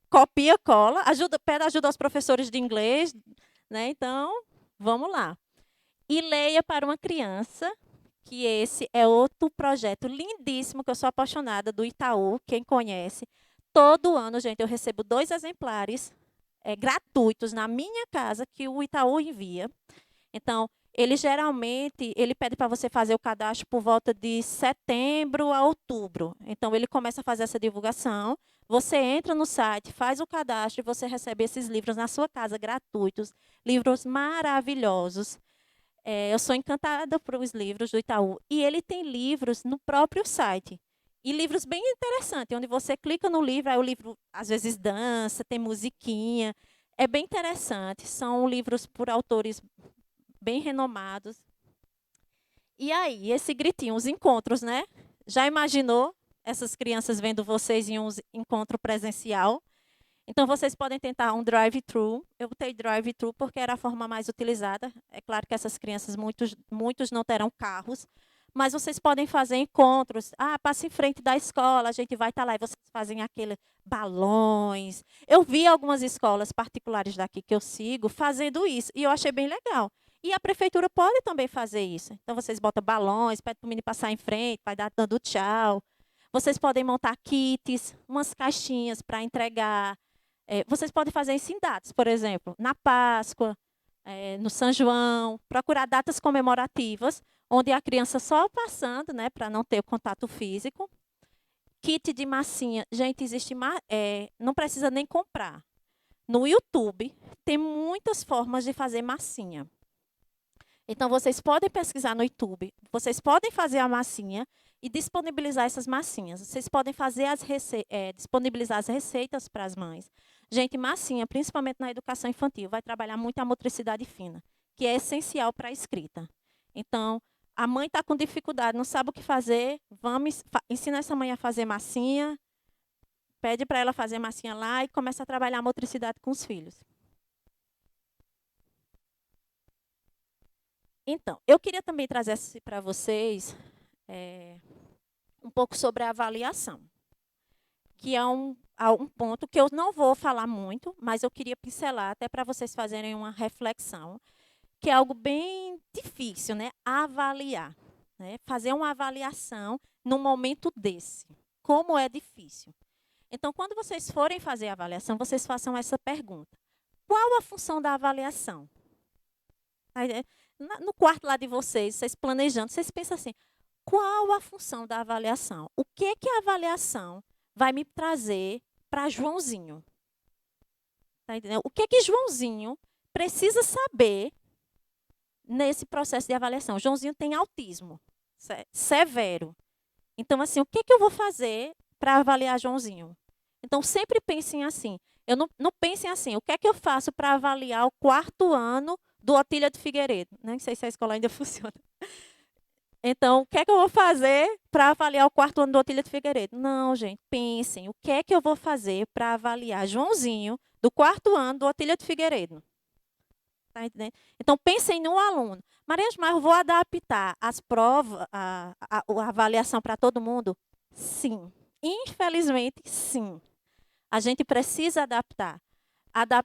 copia, cola, pede ajuda aos professores de inglês, né? Então, vamos lá. E leia para uma criança, que esse é outro projeto lindíssimo, que eu sou apaixonada, do Itaú, quem conhece. Todo ano, gente, eu recebo 2 exemplares gratuitos na minha casa, que o Itaú envia. Então, ele pede para você fazer o cadastro por volta de setembro a outubro. Então, ele começa a fazer essa divulgação. Você entra no site, faz o cadastro e você recebe esses livros na sua casa, gratuitos. Livros maravilhosos. Eu sou encantada por os livros do Itaú. E ele tem livros no próprio site. E livros bem interessantes, onde você clica no livro, aí o livro às vezes dança, tem musiquinha. É bem interessante. São livros por autores bem renomados. E aí, esse gritinho, os encontros, né? Já imaginou essas crianças vendo vocês em um encontro presencial? Então, vocês podem tentar um drive-thru. Eu botei drive-thru porque era a forma mais utilizada. É claro que essas crianças, muitos não terão carros, mas vocês podem fazer encontros. Passa em frente da escola, a gente vai estar lá e vocês fazem aqueles balões. Eu vi algumas escolas particulares daqui que eu sigo fazendo isso e eu achei bem legal. E a prefeitura pode também fazer isso. Então, vocês botam balões, pedem para o menino passar em frente, vai dando tchau. Vocês podem montar kits, umas caixinhas para entregar. Vocês podem fazer isso em datas, por exemplo, na Páscoa, no São João, procurar datas comemorativas, onde a criança só passando, né, para não ter o contato físico. Kit de massinha. Gente, não precisa nem comprar. No YouTube, tem muitas formas de fazer massinha. Então, vocês podem pesquisar no YouTube, vocês podem fazer a massinha e disponibilizar essas massinhas. Vocês podem fazer disponibilizar as receitas para as mães. Gente, massinha, principalmente na educação infantil, vai trabalhar muito a motricidade fina, que é essencial para a escrita. Então, a mãe está com dificuldade, não sabe o que fazer, ensina essa mãe a fazer massinha, pede para ela fazer massinha lá e começa a trabalhar a motricidade com os filhos. Então, eu queria também trazer para vocês um pouco sobre a avaliação, que é um ponto que eu não vou falar muito, mas eu queria pincelar até para vocês fazerem uma reflexão, que é algo bem difícil, né? Avaliar, né? Fazer uma avaliação num momento desse. Como é difícil. Então, quando vocês forem fazer a avaliação, vocês façam essa pergunta. Qual a função da avaliação? No quarto lá de vocês planejando, vocês pensam assim, qual a função da avaliação? O que a avaliação vai me trazer para Joãozinho? Tá entendendo? O que Joãozinho precisa saber nesse processo de avaliação? Joãozinho tem autismo severo. Então, assim, o que eu vou fazer para avaliar Joãozinho? Então, sempre pensem assim. Não pensem assim, o que é que eu faço para avaliar o 4º ano do Otília de Figueiredo? Nem sei se a escola ainda funciona. Então, o que é que eu vou fazer para avaliar o 4º ano do Otília de Figueiredo? Não, gente, pensem, o que é que eu vou fazer para avaliar Joãozinho do 4º ano do Otília de Figueiredo? Tá entendendo? Então, pensem no aluno. Maria Gilmar, eu vou adaptar as provas, a avaliação para todo mundo? Sim. Infelizmente, sim. A gente precisa adaptar.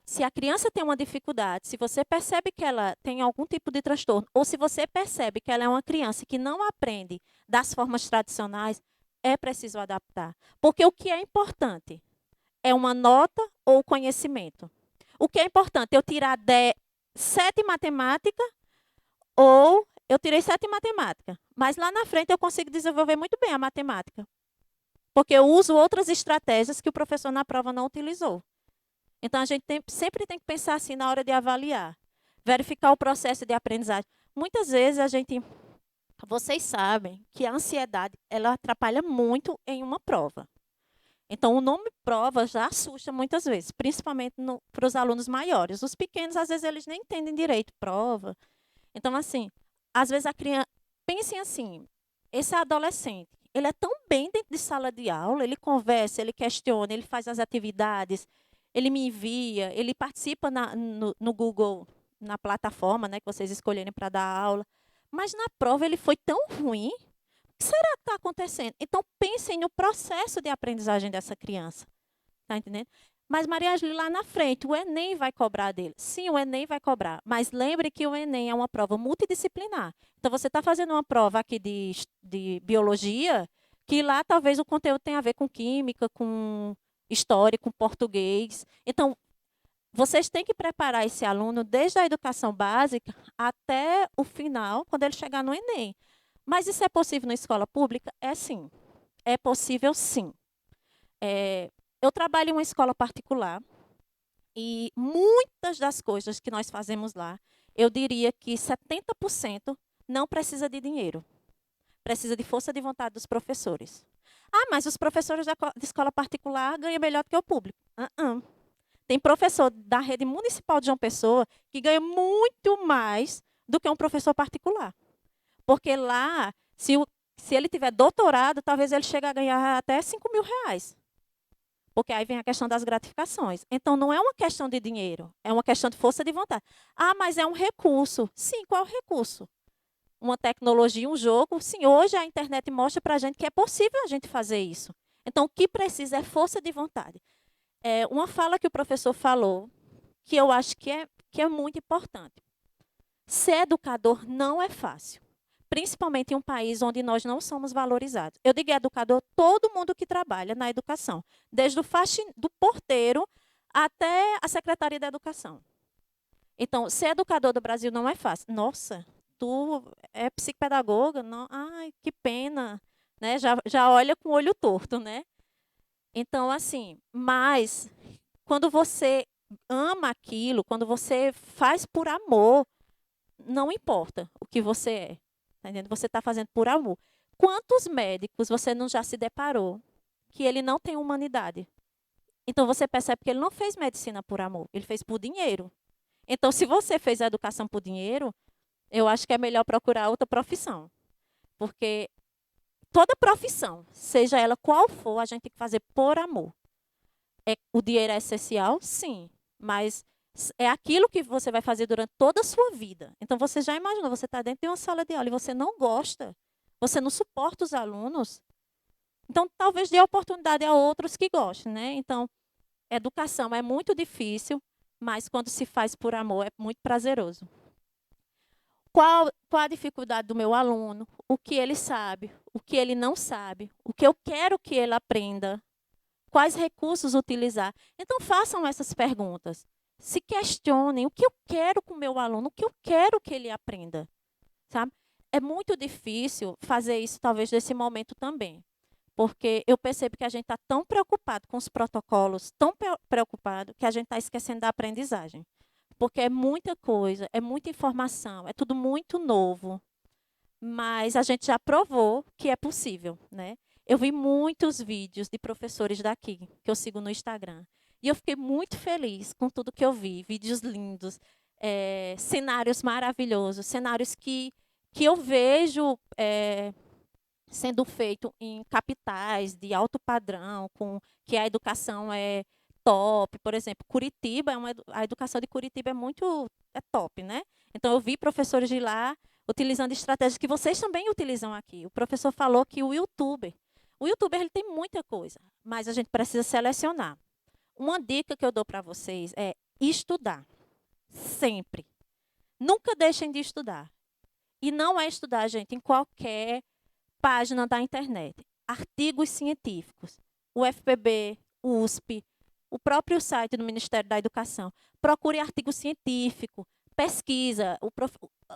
Se a criança tem uma dificuldade, se você percebe que ela tem algum tipo de transtorno, ou se você percebe que ela é uma criança que não aprende das formas tradicionais, é preciso adaptar. Porque o que é importante é uma nota ou conhecimento. O que é importante? Eu tirar 7 em matemática ou eu tirei 7 em matemática. Mas lá na frente eu consigo desenvolver muito bem a matemática. Porque eu uso outras estratégias que o professor na prova não utilizou. Então, a gente sempre tem que pensar assim na hora de avaliar. Verificar o processo de aprendizagem. Muitas vezes vocês sabem que a ansiedade, ela atrapalha muito em uma prova. Então, o nome prova já assusta muitas vezes, principalmente para os alunos maiores. Os pequenos, às vezes, eles nem entendem direito prova. Então, assim, às vezes a criança... Pensem assim, esse adolescente, ele é tão bem dentro de sala de aula, ele conversa, ele questiona, ele faz as atividades, ele me envia, ele participa no Google, na plataforma, né, que vocês escolherem para dar aula. Mas na prova ele foi tão ruim. O que será que está acontecendo? Então, pensem no processo de aprendizagem dessa criança. Está entendendo? Mas, Maria Angeli, lá na frente, o Enem vai cobrar dele. Sim, o Enem vai cobrar. Mas lembre que o Enem é uma prova multidisciplinar. Então, você está fazendo uma prova aqui de biologia, que lá talvez o conteúdo tenha a ver com química, com história, com português. Então, vocês têm que preparar esse aluno desde a educação básica até o final, quando ele chegar no Enem. Mas isso é possível na escola pública? É sim. É possível sim. Eu trabalho em uma escola particular e muitas das coisas que nós fazemos lá, eu diria que 70% não precisa de dinheiro. Precisa de força de vontade dos professores. Ah, mas os professores de escola particular ganham melhor do que o público. Tem professor da rede municipal de João Pessoa que ganha muito mais do que um professor particular. Porque lá, se ele tiver doutorado, talvez ele chegue a ganhar até 5.000 reais. Porque aí vem a questão das gratificações. Então, não é uma questão de dinheiro, é uma questão de força de vontade. Ah, mas é um recurso. Sim, qual é o recurso? Uma tecnologia, um jogo. Sim, hoje a internet mostra para a gente que é possível a gente fazer isso. Então, o que precisa é força de vontade. Uma fala que o professor falou, que eu acho que é muito importante. Ser educador não é fácil. Principalmente em um país onde nós não somos valorizados. Eu digo educador, todo mundo que trabalha na educação, desde do porteiro até a Secretaria da Educação. Então, ser educador do Brasil não é fácil. Nossa, tu é psicopedagoga? Não, ai, que pena. Né? Já olha com o olho torto, né? Então, assim, mas quando você ama aquilo, quando você faz por amor, não importa o que você é. Tá entendendo? Você está fazendo por amor. Quantos médicos você não já se deparou que ele não tem humanidade? Então, você percebe que ele não fez medicina por amor, ele fez por dinheiro. Então, se você fez a educação por dinheiro, eu acho que é melhor procurar outra profissão. Porque toda profissão, seja ela qual for, a gente tem que fazer por amor. O dinheiro é essencial? Sim. Mas é aquilo que você vai fazer durante toda a sua vida. Então, você já imaginou, você está dentro de uma sala de aula e você não gosta, você não suporta os alunos. Então, talvez dê oportunidade a outros que gostem, né? Então, educação é muito difícil, mas quando se faz por amor, é muito prazeroso. Qual a dificuldade do meu aluno? O que ele sabe? O que ele não sabe? O que eu quero que ele aprenda? Quais recursos utilizar? Então, façam essas perguntas. Se questionem o que eu quero com o meu aluno, o que eu quero que ele aprenda. Sabe? É muito difícil fazer isso, talvez, nesse momento também. Porque eu percebo que a gente está tão preocupado com os protocolos, tão preocupado, que a gente está esquecendo da aprendizagem. Porque é muita coisa, é muita informação, é tudo muito novo. Mas a gente já provou que é possível, né? Eu vi muitos vídeos de professores daqui, que eu sigo no Instagram. E eu fiquei muito feliz com tudo que eu vi. Vídeos lindos, cenários maravilhosos, cenários que eu vejo sendo feito em capitais de alto padrão, que a educação é top. Por exemplo, Curitiba, a educação de Curitiba é muito é top, né? Então, eu vi professores de lá utilizando estratégias que vocês também utilizam aqui. O professor falou que o YouTuber ele tem muita coisa, mas a gente precisa selecionar. Uma dica que eu dou para vocês é estudar, sempre. Nunca deixem de estudar. E não é estudar, gente, em qualquer página da internet. Artigos científicos, o FPB, o USP, o próprio site do Ministério da Educação. Procure artigo científico, pesquisa. O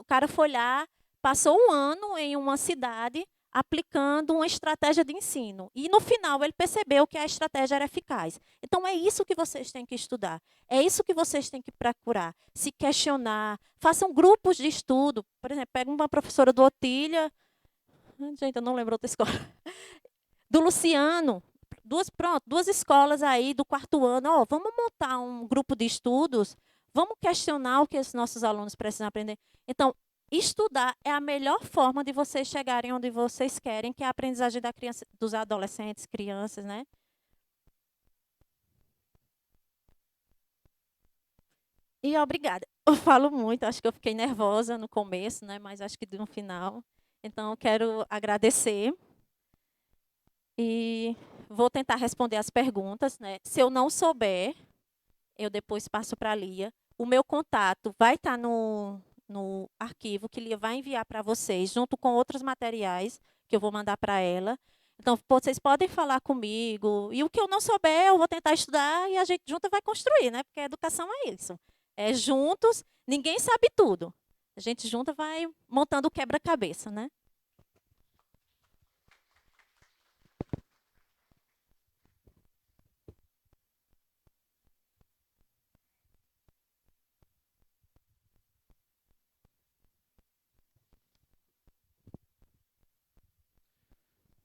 cara foi lá, passou um ano em uma cidade aplicando uma estratégia de ensino. E, no final, ele percebeu que a estratégia era eficaz. Então, é isso que vocês têm que estudar. É isso que vocês têm que procurar. Se questionar. Façam grupos de estudo. Por exemplo, pega uma professora do Otília. Gente, eu não lembro outra escola. Do Luciano. Duas escolas aí do quarto ano. Oh, vamos montar um grupo de estudos. Vamos questionar o que os nossos alunos precisam aprender. Então, estudar é a melhor forma de vocês chegarem onde vocês querem, que é a aprendizagem da criança, dos adolescentes, crianças, né? E obrigada. Eu falo muito, acho que eu fiquei nervosa no começo, né? Mas acho que no final. Então, eu quero agradecer e vou tentar responder as perguntas, né? Se eu não souber, eu depois passo para a Lia. O meu contato vai estar no arquivo que Lia vai enviar para vocês, junto com outros materiais que eu vou mandar para ela. Então, vocês podem falar comigo. E o que eu não souber, eu vou tentar estudar e a gente junto vai construir, né? Porque a educação é isso. É juntos, ninguém sabe tudo. A gente junto vai montando o quebra-cabeça, né?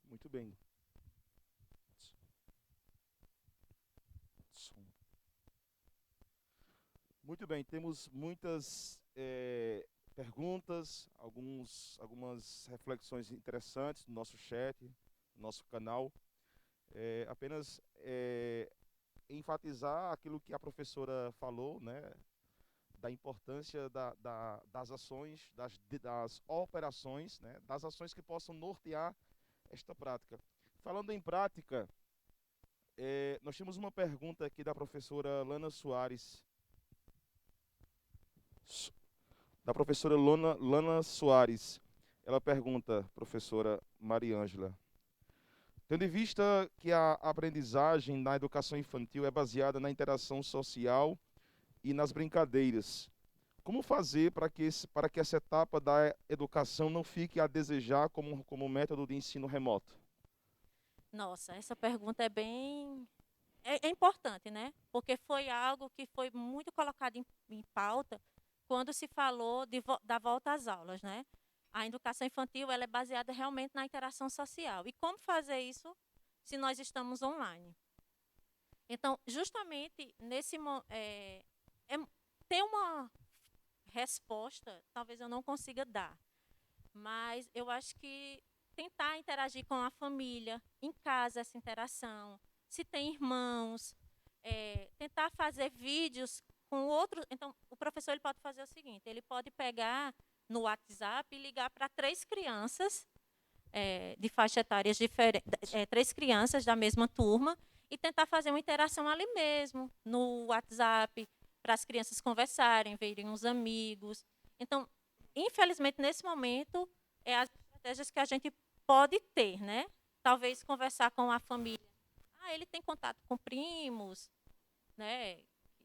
Muito bem. Som. Muito bem, temos muitas perguntas, algumas reflexões interessantes no nosso chat, no nosso canal. Apenas enfatizar aquilo que a professora falou, né, da importância das ações, das operações, né, das ações que possam nortear esta prática. Falando em prática, nós temos uma pergunta aqui da professora Lana Soares, da professora Lana Soares. Ela pergunta, professora Mariângela, tendo em vista que a aprendizagem na educação infantil é baseada na interação social e nas brincadeiras, como fazer para que essa etapa da educação não fique a desejar como método de ensino remoto? Nossa, essa pergunta é bem. É importante, né? Porque foi algo que foi muito colocado em pauta quando se falou da volta às aulas, né? A educação infantil ela é baseada realmente na interação social. E como fazer isso se nós estamos online? Então, justamente é ter uma resposta, talvez eu não consiga dar, mas eu acho que tentar interagir com a família, em casa, essa interação. Se tem irmãos, tentar fazer vídeos com outros. Então, o professor ele pode fazer o seguinte: ele pode pegar no WhatsApp e ligar para três crianças de faixa etárias diferentes, três crianças da mesma turma, e tentar fazer uma interação ali mesmo, no WhatsApp, para as crianças conversarem, verem os amigos. Então, infelizmente, nesse momento, é as estratégias que a gente pode ter, né? Talvez conversar com a família. Ah, ele tem contato com primos, né?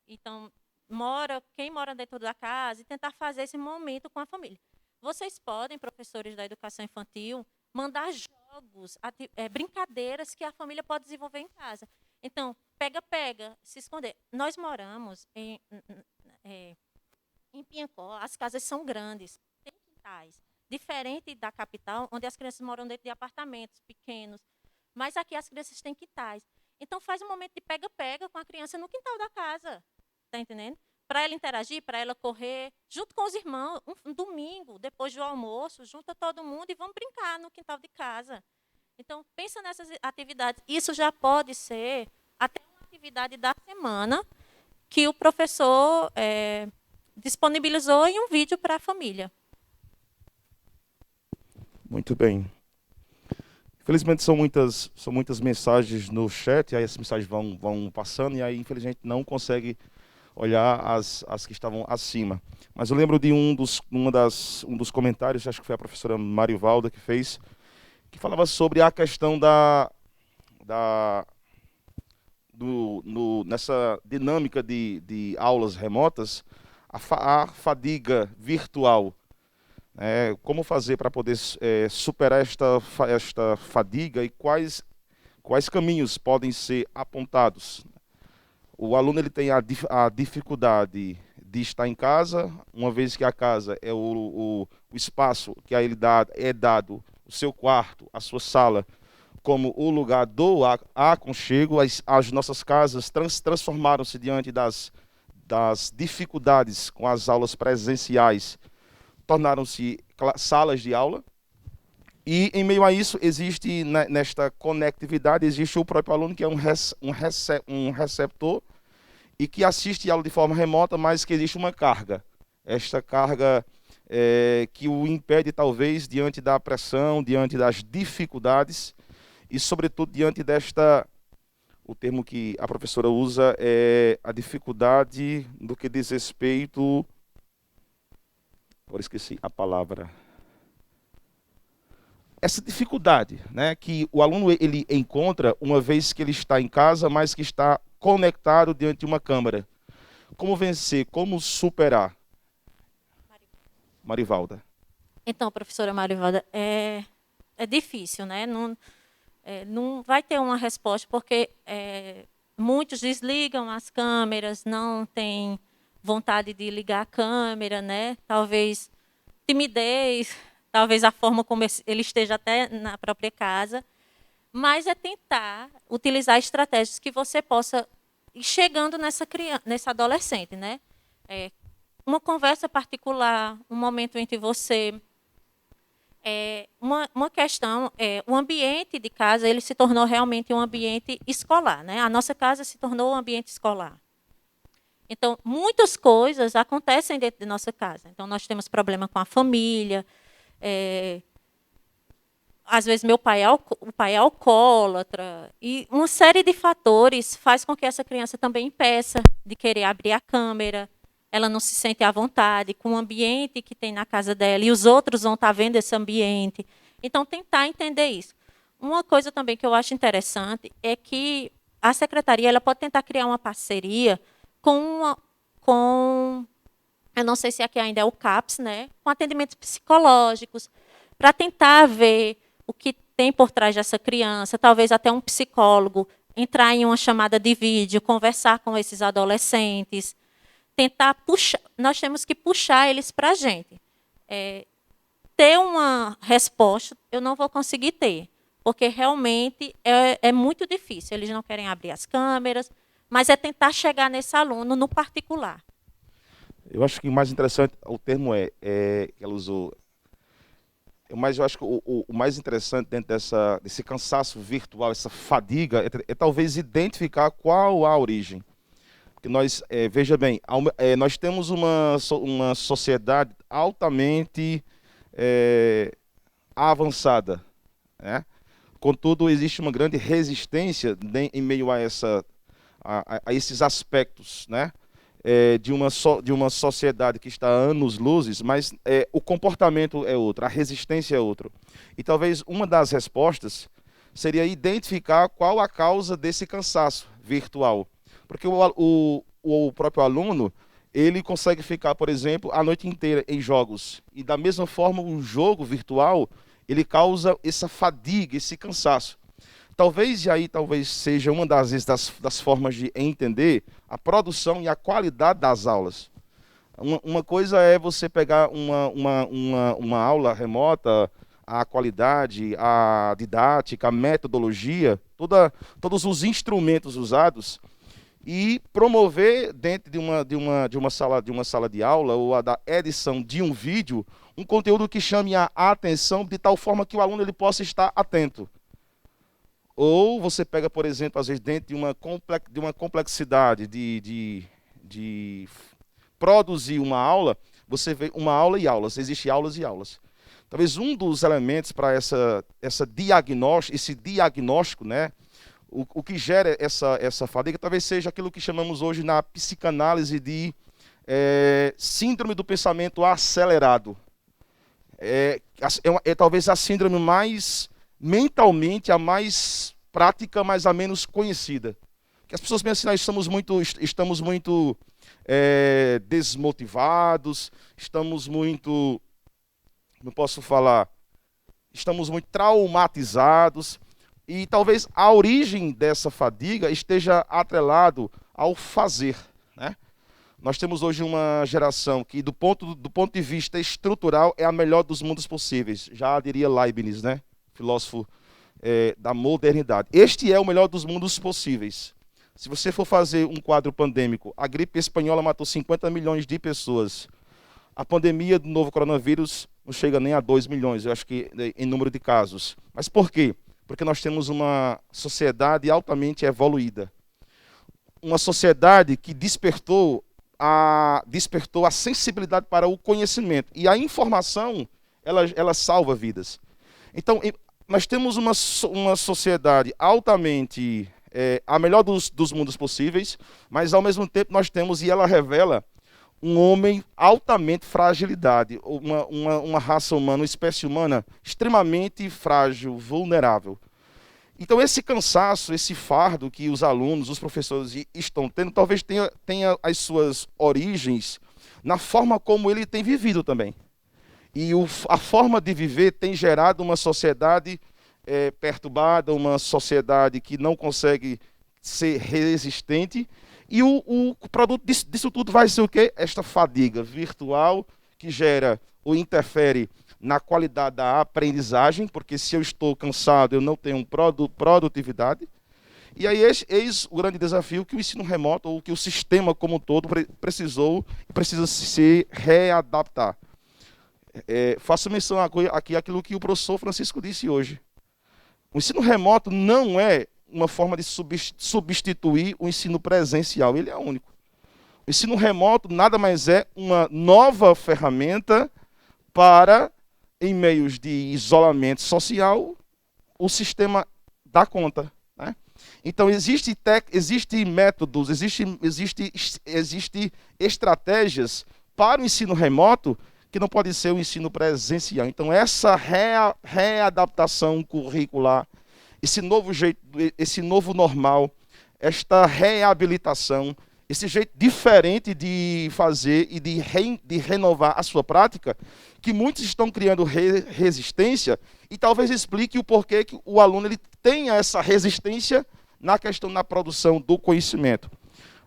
Então, quem mora dentro da casa e tentar fazer esse momento com a família. Vocês podem, professores da educação infantil, mandar jogos, brincadeiras que a família pode desenvolver em casa. Então, pega, se esconder. Nós moramos em Piancó, as casas são grandes, tem quintais. Diferente da capital, onde as crianças moram dentro de apartamentos pequenos. Mas aqui as crianças têm quintais. Então, faz um momento de pega-pega com a criança no quintal da casa. Está entendendo? Para ela interagir, para ela correr, junto com os irmãos, um domingo, depois do almoço, junta todo mundo e vamos brincar no quintal de casa. Então, pensa nessas atividades. Isso já pode ser até uma atividade da semana que o professor disponibilizou em um vídeo para a família. Muito bem. Infelizmente são muitas mensagens no chat, e aí essas mensagens vão passando, e aí infelizmente não consegue olhar as que estavam acima. Mas eu lembro de um dos comentários, acho que foi a professora Marivalda que fez, que falava sobre a questão nessa dinâmica de aulas remotas, a fadiga virtual. Como fazer para poder superar esta fadiga e quais caminhos podem ser apontados? O aluno ele tem a dificuldade de estar em casa, uma vez que a casa é o espaço que a ele é dado, o seu quarto, a sua sala, como o lugar do aconchego. As nossas casas transformaram-se diante das dificuldades com as aulas presenciais, tornaram-se salas de aula. E em meio a isso, existe nesta conectividade, existe o próprio aluno que é um receptor e que assiste a aula de forma remota, mas que existe uma carga. Esta carga que o impede, talvez, diante da pressão, diante das dificuldades e, sobretudo, diante o termo que a professora usa é a dificuldade do que diz respeito... Agora esqueci a palavra. Essa dificuldade, né, que o aluno ele encontra uma vez que ele está em casa, mas que está conectado diante de uma câmera. Como vencer? Como superar? Marivalda. Então, professora Marivalda, é difícil, né? Não vai ter uma resposta, porque muitos desligam as câmeras, não têm vontade de ligar a câmera, né? Talvez timidez, talvez a forma como ele esteja até na própria casa, mas é tentar utilizar estratégias que você possa ir chegando nessa adolescente, né? Uma conversa particular, um momento entre você. Uma questão, o ambiente de casa ele se tornou realmente um ambiente escolar, né? A nossa casa se tornou um ambiente escolar. Então, muitas coisas acontecem dentro de nossa casa. Então, nós temos problema com a família. Às vezes, o pai é alcoólatra. E uma série de fatores faz com que essa criança também impeça de querer abrir a câmera. Ela não se sente à vontade com o ambiente que tem na casa dela. E os outros vão estar vendo esse ambiente. Então, tentar entender isso. Uma coisa também que eu acho interessante é que a secretaria ela pode tentar criar uma parceria com eu não sei se aqui ainda é o CAPS, né, com atendimentos psicológicos, para tentar ver o que tem por trás dessa criança, talvez até um psicólogo entrar em uma chamada de vídeo, conversar com esses adolescentes, tentar puxar, nós temos que puxar eles para a gente. Ter uma resposta, eu não vou conseguir ter, porque realmente é muito difícil, eles não querem abrir as câmeras, mas é tentar chegar nesse aluno no particular. Eu acho que o mais interessante, o termo que ela usou, mas eu acho que o mais interessante dentro desse cansaço virtual, essa fadiga, é talvez identificar qual a origem. Porque nós, veja bem, nós temos uma sociedade altamente avançada, né? Contudo, existe uma grande resistência em meio a esses aspectos, né? De uma sociedade que está a anos-luzes, mas o comportamento é outro, a resistência é outro. E talvez uma das respostas seria identificar qual a causa desse cansaço virtual. Porque o próprio aluno, ele consegue ficar, por exemplo, a noite inteira em jogos. E da mesma forma, o jogo virtual, ele causa essa fadiga, esse cansaço. Talvez seja uma das formas de entender a produção e a qualidade das aulas. Uma coisa é você pegar uma aula remota, a qualidade, a didática, a metodologia, todos os instrumentos usados, e promover dentro de uma sala de aula ou da edição de um vídeo um conteúdo que chame a atenção de tal forma que o aluno ele possa estar atento. Ou você pega, por exemplo, às vezes dentro de uma complexidade produzir uma aula, você vê uma aula e aulas, existem aulas e aulas. Talvez um dos elementos para esse diagnóstico, né, o que gera essa fadiga, talvez seja aquilo que chamamos hoje na psicanálise de síndrome do pensamento acelerado. Talvez a síndrome mais, mentalmente, a mais prática, mas a menos conhecida. Que as pessoas pensam assim, estamos muito desmotivados, estamos muito, não posso falar, estamos muito traumatizados, e talvez a origem dessa fadiga esteja atrelado ao fazer, né? Nós temos hoje uma geração que, do ponto de vista estrutural, é a melhor dos mundos possíveis. Já diria Leibniz, né? Filósofo da modernidade. Este é o melhor dos mundos possíveis. Se você for fazer um quadro pandêmico, a gripe espanhola matou 50 milhões de pessoas. A pandemia do novo coronavírus não chega nem a 2 milhões, eu acho que, em número de casos. Mas por quê? Porque nós temos uma sociedade altamente evoluída. Uma sociedade que despertou a sensibilidade para o conhecimento. E a informação, ela salva vidas. Então, nós temos uma sociedade altamente, a melhor dos mundos possíveis, mas ao mesmo tempo nós temos, e ela revela, um homem altamente fragilidade, uma raça humana, uma espécie humana extremamente frágil, vulnerável. Então esse cansaço, esse fardo que os alunos, os professores estão tendo, talvez tenha as suas origens na forma como ele tem vivido também. E a forma de viver tem gerado uma sociedade perturbada, uma sociedade que não consegue ser resistente. E o produto disso tudo vai ser o quê? Esta fadiga virtual que gera ou interfere na qualidade da aprendizagem, porque se eu estou cansado, eu não tenho produtividade. E aí eis o grande desafio que o ensino remoto, ou que o sistema como um todo precisa se readaptar. Faço menção aqui àquilo que o professor Francisco disse hoje. O ensino remoto não é uma forma de substituir o ensino presencial, ele é único. O ensino remoto nada mais é uma nova ferramenta para, em meios de isolamento social, o sistema dá conta, né? Então, existem métodos, existem estratégias para o ensino remoto que não pode ser o ensino presencial. Então, essa readaptação curricular, esse novo jeito, esse novo normal, esta reabilitação, esse jeito diferente de fazer e de renovar a sua prática, que muitos estão criando resistência, e talvez explique o porquê que o aluno ele tenha essa resistência na questão da produção do conhecimento.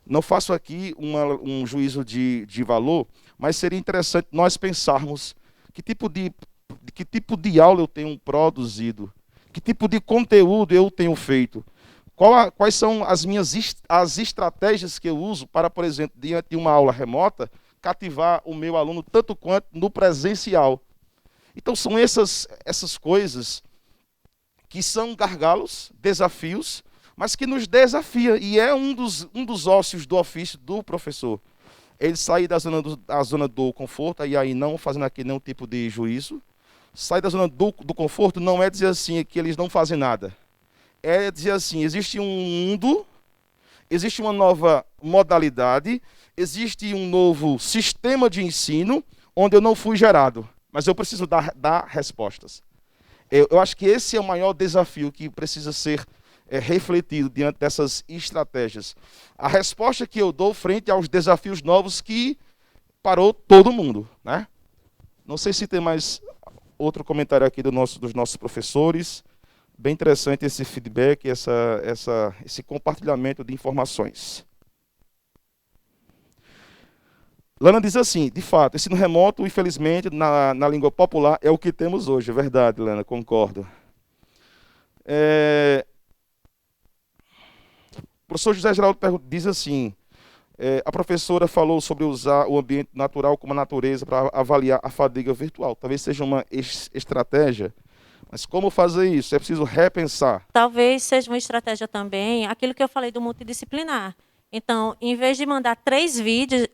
Não faço aqui um juízo de valor, mas seria interessante nós pensarmos que tipo de aula eu tenho produzido, que tipo de conteúdo eu tenho feito, quais são as estratégias que eu uso para, por exemplo, diante de uma aula remota, cativar o meu aluno tanto quanto no presencial. Então são essas coisas que são gargalos, desafios, mas que nos desafia, e é um dos ócios do ofício do professor. Ele sair da zona do conforto, e aí não fazendo aqui nenhum tipo de juízo. Sair da zona do conforto não é dizer assim que eles não fazem nada. É dizer assim, existe um mundo, existe uma nova modalidade, existe um novo sistema de ensino onde eu não fui gerado, mas eu preciso dar respostas. Eu acho que esse é o maior desafio que precisa ser refletido diante dessas estratégias. A resposta que eu dou frente aos desafios novos que parou todo mundo, né? Não sei se tem mais outro comentário aqui dos nossos professores. Bem interessante esse feedback, esse compartilhamento de informações. Lana diz assim, de fato, ensino remoto, infelizmente, na língua popular, é o que temos hoje. É verdade, Lana, concordo. O professor José Geraldo diz assim, a professora falou sobre usar o ambiente natural como a natureza para avaliar a fadiga virtual. Talvez seja uma estratégia, mas como fazer isso? É preciso repensar. Talvez seja uma estratégia também, aquilo que eu falei do multidisciplinar. Então, em vez de mandar 3 vídeos,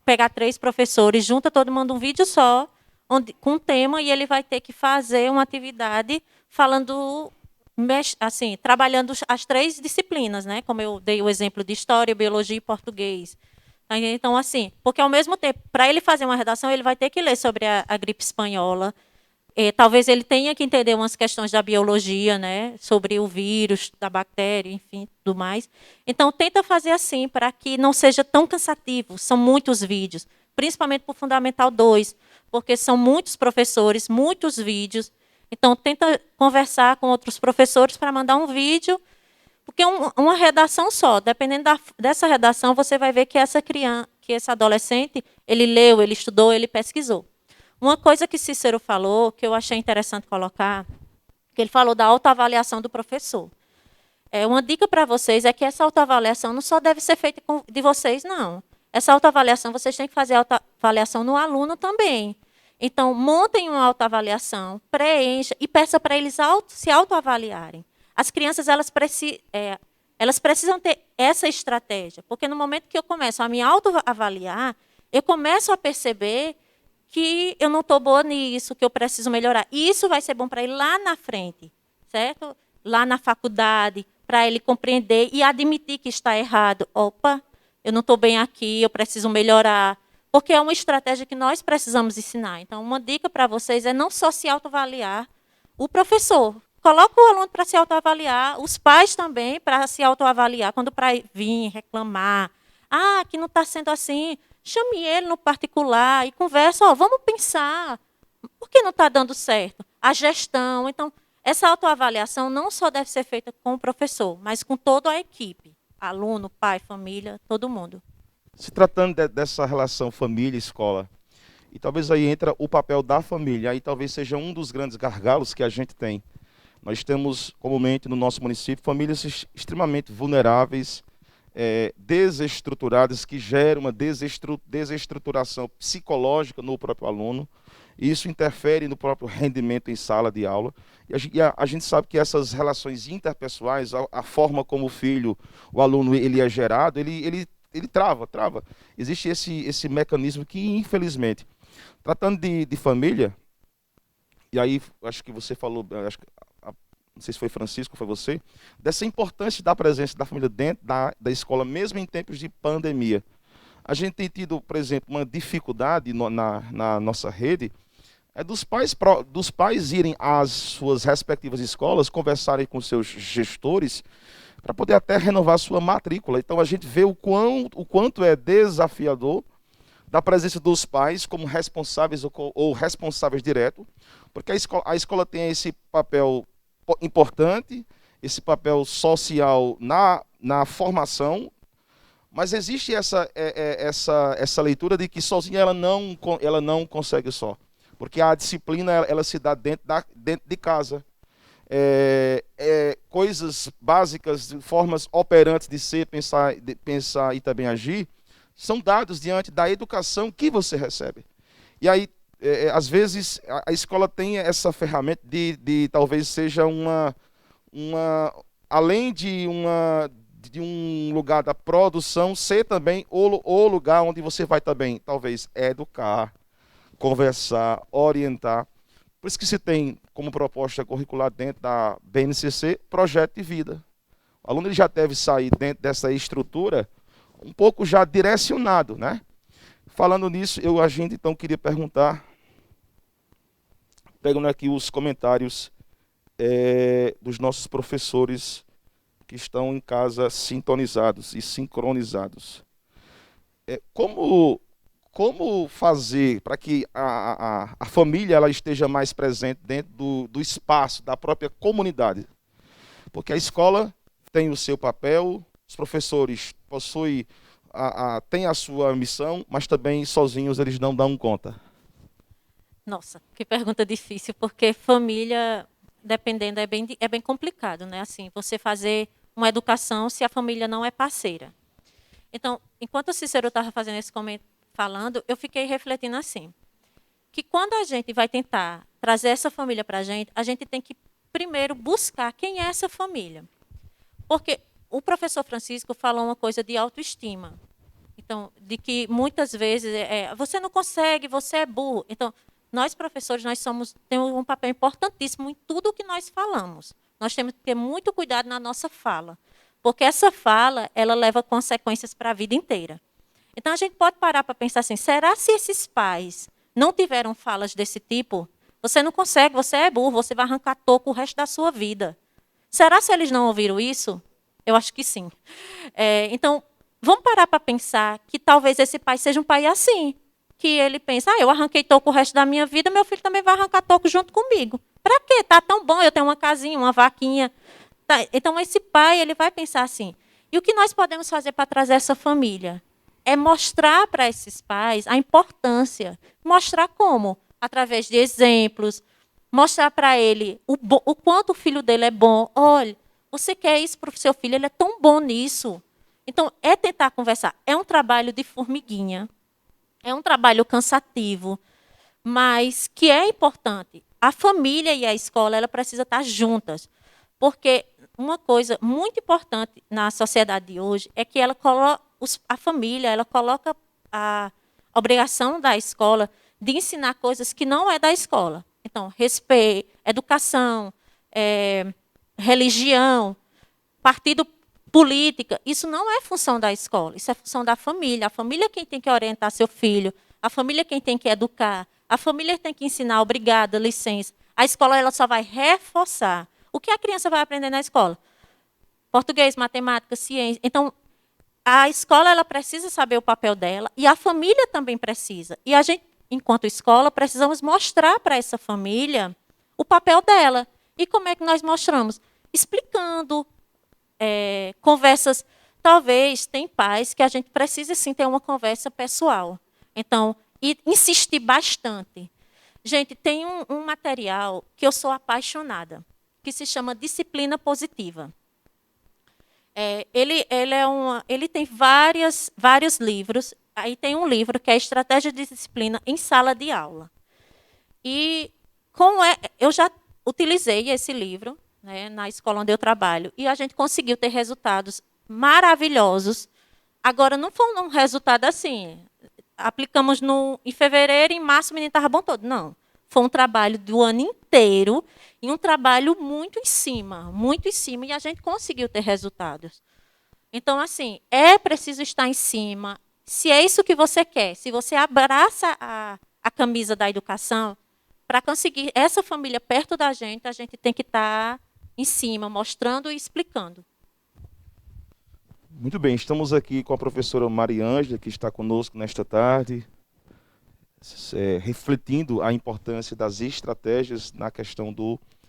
pegar 3 professores, junta todo mundo um vídeo só, com um tema, e ele vai ter que fazer uma atividade falando, assim, trabalhando as 3 disciplinas, né? Como eu dei o exemplo de história, biologia e português. Então, assim, porque ao mesmo tempo, para ele fazer uma redação, ele vai ter que ler sobre a gripe espanhola. Talvez ele tenha que entender umas questões da biologia, né, sobre o vírus, da bactéria, enfim, tudo mais. Então, tenta fazer assim, para que não seja tão cansativo. São muitos vídeos, principalmente para o Fundamental 2, porque são muitos professores, muitos vídeos. Então, tenta conversar com outros professores para mandar um vídeo, porque uma redação só, dependendo dessa redação, você vai ver que essa criança, que esse adolescente, ele leu, ele estudou, ele pesquisou. Uma coisa que Cícero falou, que eu achei interessante colocar, que ele falou da autoavaliação do professor. Uma dica para vocês é que essa autoavaliação não só deve ser feita de vocês, não. Essa autoavaliação, vocês têm que fazer autoavaliação no aluno também. Então, montem uma autoavaliação, preencha e peça para eles se autoavaliarem. As crianças, elas precisam ter essa estratégia, porque no momento que eu começo a me autoavaliar, eu começo a perceber que eu não estou boa nisso, que eu preciso melhorar. E isso vai ser bom para ele lá na frente, certo? Lá na faculdade, para ele compreender e admitir que está errado. Opa, eu não estou bem aqui, eu preciso melhorar. Porque é uma estratégia que nós precisamos ensinar. Então, uma dica para vocês é não só se autoavaliar o professor. Coloca o aluno para se autoavaliar, os pais também para se autoavaliar, quando para vir reclamar. Ah, que não está sendo assim. Chame ele no particular e conversa, vamos pensar, por que não está dando certo? A gestão. Então, essa autoavaliação não só deve ser feita com o professor, mas com toda a equipe, aluno, pai, família, todo mundo. Se tratando dessa relação família-escola, e talvez aí entra o papel da família, aí talvez seja um dos grandes gargalos que a gente tem. Nós temos, comumente, no nosso município, famílias extremamente vulneráveis, desestruturadas, que geram uma desestruturação psicológica no próprio aluno. E isso interfere no próprio rendimento em sala de aula. E a gente sabe que essas relações interpessoais, a forma como o aluno ele é gerado, ele trava. Existe esse mecanismo que, infelizmente, tratando de família, e aí acho que você falou, não sei se foi Francisco, foi você, dessa importância da presença da família dentro da escola, mesmo em tempos de pandemia. A gente tem tido, por exemplo, uma dificuldade na nossa rede, dos pais irem às suas respectivas escolas, conversarem com seus gestores, para poder até renovar sua matrícula. Então a gente vê o quanto é desafiador da presença dos pais como responsáveis ou responsáveis diretos, porque a escola tem esse papel importante, esse papel social na formação, mas existe essa leitura de que sozinha ela não consegue só, porque a disciplina ela se dá dentro de casa. Coisas básicas, formas operantes de ser, pensar e também agir, são dados diante da educação que você recebe. E aí, às vezes, a escola tem essa ferramenta de talvez seja além de um lugar da produção, ser também o lugar onde você vai também, talvez, educar, conversar, orientar. Por isso que se tem como proposta curricular dentro da BNCC, projeto de vida. O aluno ele já deve sair dentro dessa estrutura um pouco já direcionado, né? Falando nisso, a gente então queria perguntar, pegando aqui os comentários dos nossos professores que estão em casa sintonizados e sincronizados. Como fazer para que a família ela esteja mais presente dentro do espaço, da própria comunidade? Porque a escola tem o seu papel, os professores têm a sua missão, mas também sozinhos eles não dão conta. Nossa, que pergunta difícil, porque família, dependendo, é bem complicado, né? Assim, você fazer uma educação se a família não é parceira. Então, enquanto o Cícero estava fazendo esse comentário, falando, eu fiquei refletindo assim, que quando a gente vai tentar trazer essa família para a gente tem que primeiro buscar quem é essa família. Porque o professor Francisco falou uma coisa de autoestima. Então, de que muitas vezes você não consegue, você é burro. Então, nós professores, temos um papel importantíssimo em tudo o que nós falamos. Nós temos que ter muito cuidado na nossa fala, porque essa fala, ela leva consequências para a vida inteira. Então, a gente pode parar para pensar assim, será se esses pais não tiveram falas desse tipo? Você não consegue, você é burro, você vai arrancar toco o resto da sua vida. Será se eles não ouviram isso? Eu acho que sim. Então, vamos parar para pensar que talvez esse pai seja um pai assim, que ele pensa, eu arranquei toco o resto da minha vida, meu filho também vai arrancar toco junto comigo. Para quê? Tá tão bom, eu tenho uma casinha, uma vaquinha. Tá. Então, esse pai, ele vai pensar assim, e o que nós podemos fazer para trazer essa família? É mostrar para esses pais a importância. Mostrar como? Através de exemplos. Mostrar para ele o quanto o filho dele é bom. Olha, você quer isso para o seu filho, ele é tão bom nisso. Então, é tentar conversar. É um trabalho de formiguinha. É um trabalho cansativo, mas que é importante. A família e a escola, ela precisa estar juntas. Porque uma coisa muito importante na sociedade de hoje é que a família ela coloca a obrigação da escola de ensinar coisas que não é da escola. Então, respeito, educação, religião, partido política, isso não é função da escola, isso é função da família. A família é quem tem que orientar seu filho, a família é quem tem que educar, a família tem que ensinar, obrigada, licença. A escola ela só vai reforçar. O que a criança vai aprender na escola? Português, matemática, ciência. Então, a escola ela precisa saber o papel dela e a família também precisa. E a gente, enquanto escola, precisamos mostrar para essa família o papel dela. E como é que nós mostramos? Explicando, conversas. Talvez tem pais que a gente precisa sim ter uma conversa pessoal. Então, insistir bastante. Gente, tem um material que eu sou apaixonada, que se chama Disciplina Positiva. Ele tem vários livros. Aí tem um livro que é Estratégia de Disciplina em Sala de Aula. E eu já utilizei esse livro, né, na escola onde eu trabalho, e a gente conseguiu ter resultados maravilhosos. Agora, não foi um resultado assim, aplicamos em fevereiro, em março o menino estava bom todo. Não. Foi um trabalho do ano inteiro e um trabalho muito em cima, e a gente conseguiu ter resultados. Então, assim, é preciso estar em cima. Se é isso que você quer, se você abraça a camisa da educação, para conseguir essa família perto da gente, a gente tem que estar em cima, mostrando e explicando. Muito bem, estamos aqui com a professora Mariângela, que está conosco nesta tarde, refletindo a importância das estratégias na questão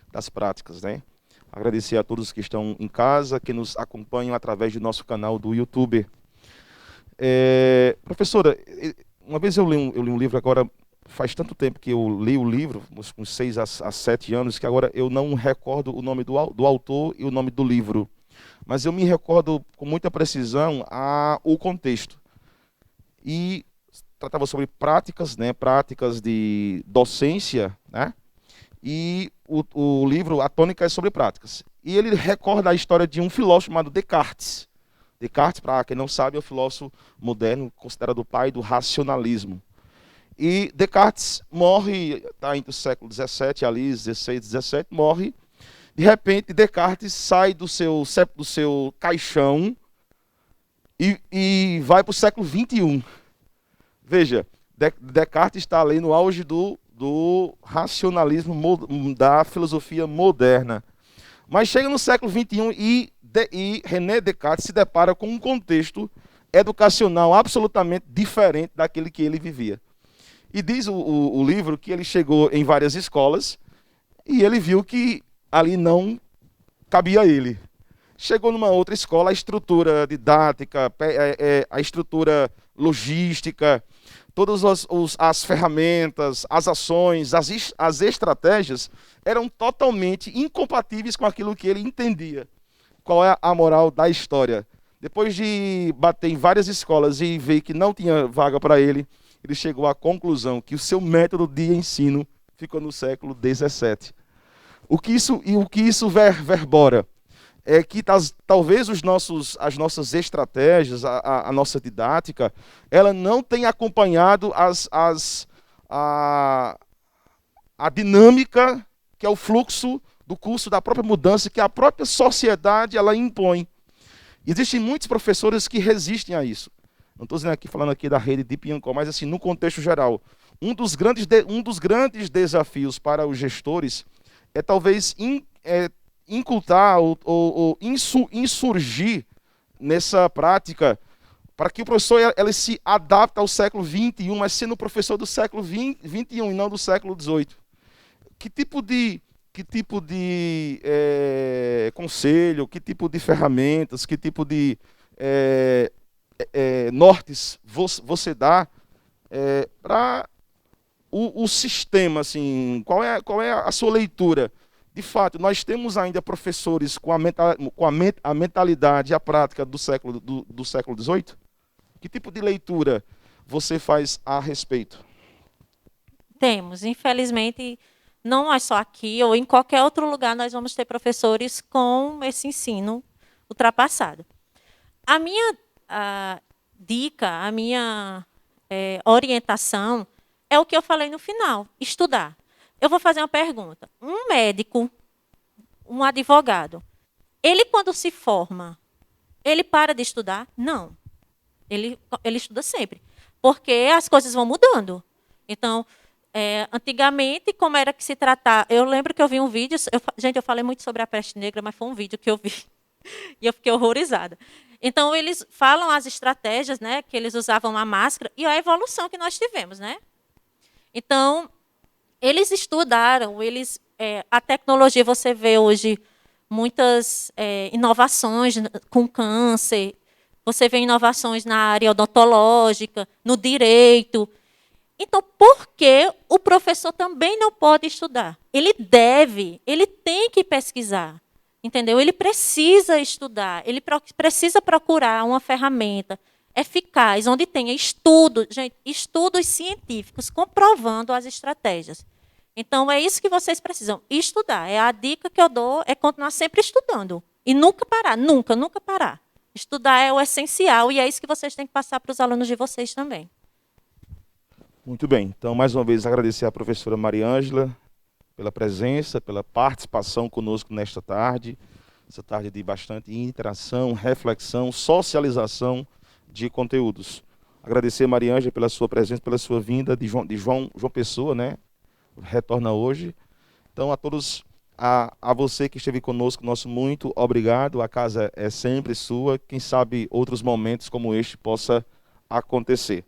das práticas, né? Agradecer a todos que estão em casa, que nos acompanham através do nosso canal do YouTube. Professora, uma vez eu li um livro, agora faz tanto tempo que eu li o livro, uns 6 a 7 anos, que agora eu não recordo o nome do autor e o nome do livro. Mas eu me recordo com muita precisão o contexto. E tratava sobre práticas, né, práticas de docência, né? E o livro, a tônica é sobre práticas. E ele recorda a história de um filósofo chamado Descartes. Descartes, para quem não sabe, é o filósofo moderno considerado o pai do racionalismo. E Descartes morre, está entre o século XVII, ali, XVI, XVII, morre. De repente, Descartes sai do seu caixão e vai para o século XXI. Veja, Descartes está ali no auge do racionalismo da filosofia moderna. Mas chega no século XXI e René Descartes se depara com um contexto educacional absolutamente diferente daquele que ele vivia. E diz o livro que ele chegou em várias escolas e ele viu que ali não cabia a ele. Chegou numa outra escola, a estrutura didática, a estrutura logística, todas as ferramentas, as ações, as estratégias eram totalmente incompatíveis com aquilo que ele entendia. Qual é a moral da história? Depois de bater em várias escolas e ver que não tinha vaga para ele, ele chegou à conclusão que o seu método de ensino ficou no século XVII. O que isso verbora? é que talvez as nossas estratégias, a nossa didática, ela não tenha acompanhado a dinâmica, que é o fluxo do curso, da própria mudança, que a própria sociedade ela impõe. Existem muitos professores que resistem a isso. Não estou falando aqui da rede de Piancó, mas assim, no contexto geral. Um dos grandes desafios para os gestores é talvez incultar ou insurgir nessa prática para que o professor ele se adapte ao século XXI, mas sendo professor do século XXI e não do século XVIII. Que tipo de conselho, que tipo de ferramentas, que tipo de nortes você dá para o sistema, assim, qual é a sua leitura? De fato, nós temos ainda professores com a mentalidade e a prática do século XVIII? Que tipo de leitura você faz a respeito? Temos, infelizmente, não é só aqui, ou em qualquer outro lugar nós vamos ter professores com esse ensino ultrapassado. A minha dica, a minha orientação é o que eu falei no final, estudar. Eu vou fazer uma pergunta. Um médico, um advogado, ele quando se forma, ele para de estudar? Não. Ele estuda sempre. Porque as coisas vão mudando. Então, antigamente, como era que se tratava... Eu lembro que eu vi um vídeo... Gente, eu falei muito sobre a peste negra, mas foi um vídeo que eu vi. E eu fiquei horrorizada. Então, eles falam as estratégias, né, que eles usavam a máscara e a evolução que nós tivemos, né? Então, eles estudaram, a tecnologia, você vê hoje muitas inovações com câncer, você vê inovações na área odontológica, no direito. Então, por que o professor também não pode estudar? Ele tem que pesquisar, entendeu? Ele precisa estudar, ele precisa procurar uma ferramenta eficaz, onde tenha estudos científicos comprovando as estratégias. Então, é isso que vocês precisam, estudar. A dica que eu dou é continuar sempre estudando. E nunca parar, nunca parar. Estudar é o essencial e é isso que vocês têm que passar para os alunos de vocês também. Muito bem. Então, mais uma vez, agradecer à professora Mariângela pela presença, pela participação conosco nesta tarde. Essa tarde de bastante interação, reflexão, socialização de conteúdos. Agradecer a Mariângela pela sua presença, pela sua vinda de João Pessoa, né? Retorna hoje. Então, a todos, a você que esteve conosco, nosso muito obrigado. A casa é sempre sua. Quem sabe outros momentos como este possa acontecer.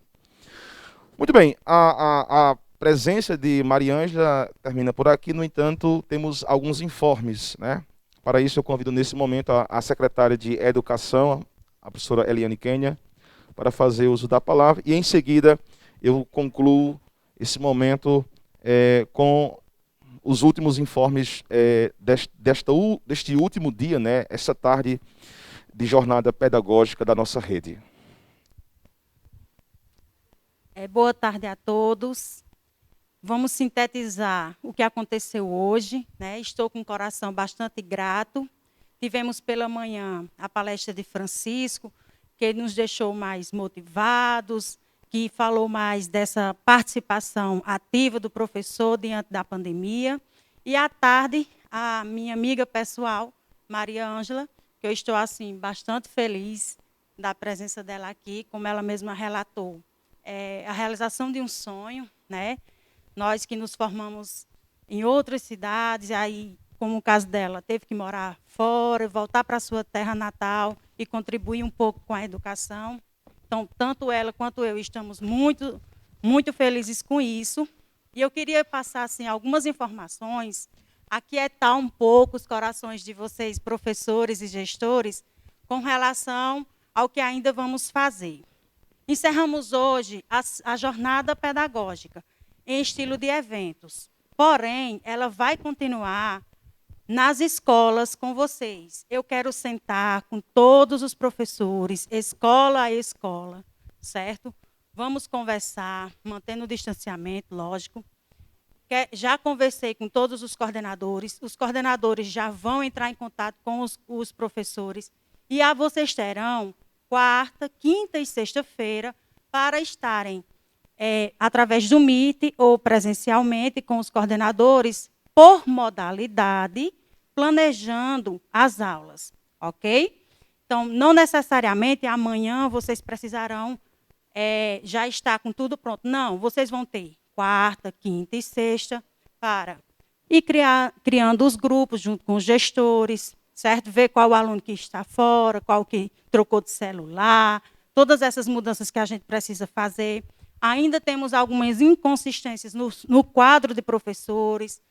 Muito bem, a presença de Mariângela termina por aqui. No entanto, temos alguns informes, né? Para isso, eu convido nesse momento a secretária de Educação, a professora Eliane Kenya, para fazer uso da palavra. E, em seguida, eu concluo esse momento com os últimos informes deste último dia, né? Essa tarde de jornada pedagógica da nossa rede. Boa tarde a todos. Vamos sintetizar o que aconteceu hoje, né? Estou com o coração bastante grato. Tivemos pela manhã a palestra de Francisco, que nos deixou mais motivados, que falou mais dessa participação ativa do professor diante da pandemia. E à tarde, a minha amiga pessoal, Mariângela, que eu estou assim bastante feliz da presença dela aqui, como ela mesma relatou. A realização de um sonho, né? Nós que nos formamos em outras cidades, aí, como o caso dela, teve que morar fora, voltar para a sua terra natal e contribuir um pouco com a educação. Então, tanto ela quanto eu estamos muito, muito felizes com isso. E eu queria passar assim, algumas informações, aquietar um pouco os corações de vocês, professores e gestores, com relação ao que ainda vamos fazer. Encerramos hoje a jornada pedagógica em estilo de eventos. Porém, ela vai continuar nas escolas com vocês. Eu quero sentar com todos os professores, escola a escola, certo? Vamos conversar, mantendo o distanciamento, lógico. Já conversei com todos os coordenadores já vão entrar em contato com os professores, e vocês terão quarta, quinta e sexta-feira para estarem, através do Meet ou presencialmente com os coordenadores, por modalidade, planejando as aulas, ok? Então, não necessariamente amanhã vocês precisarão já estar com tudo pronto. Não, vocês vão ter quarta, quinta e sexta para ir criando os grupos junto com os gestores, certo? Ver qual aluno que está fora, qual que trocou de celular, todas essas mudanças que a gente precisa fazer. Ainda temos algumas inconsistências no quadro de professores,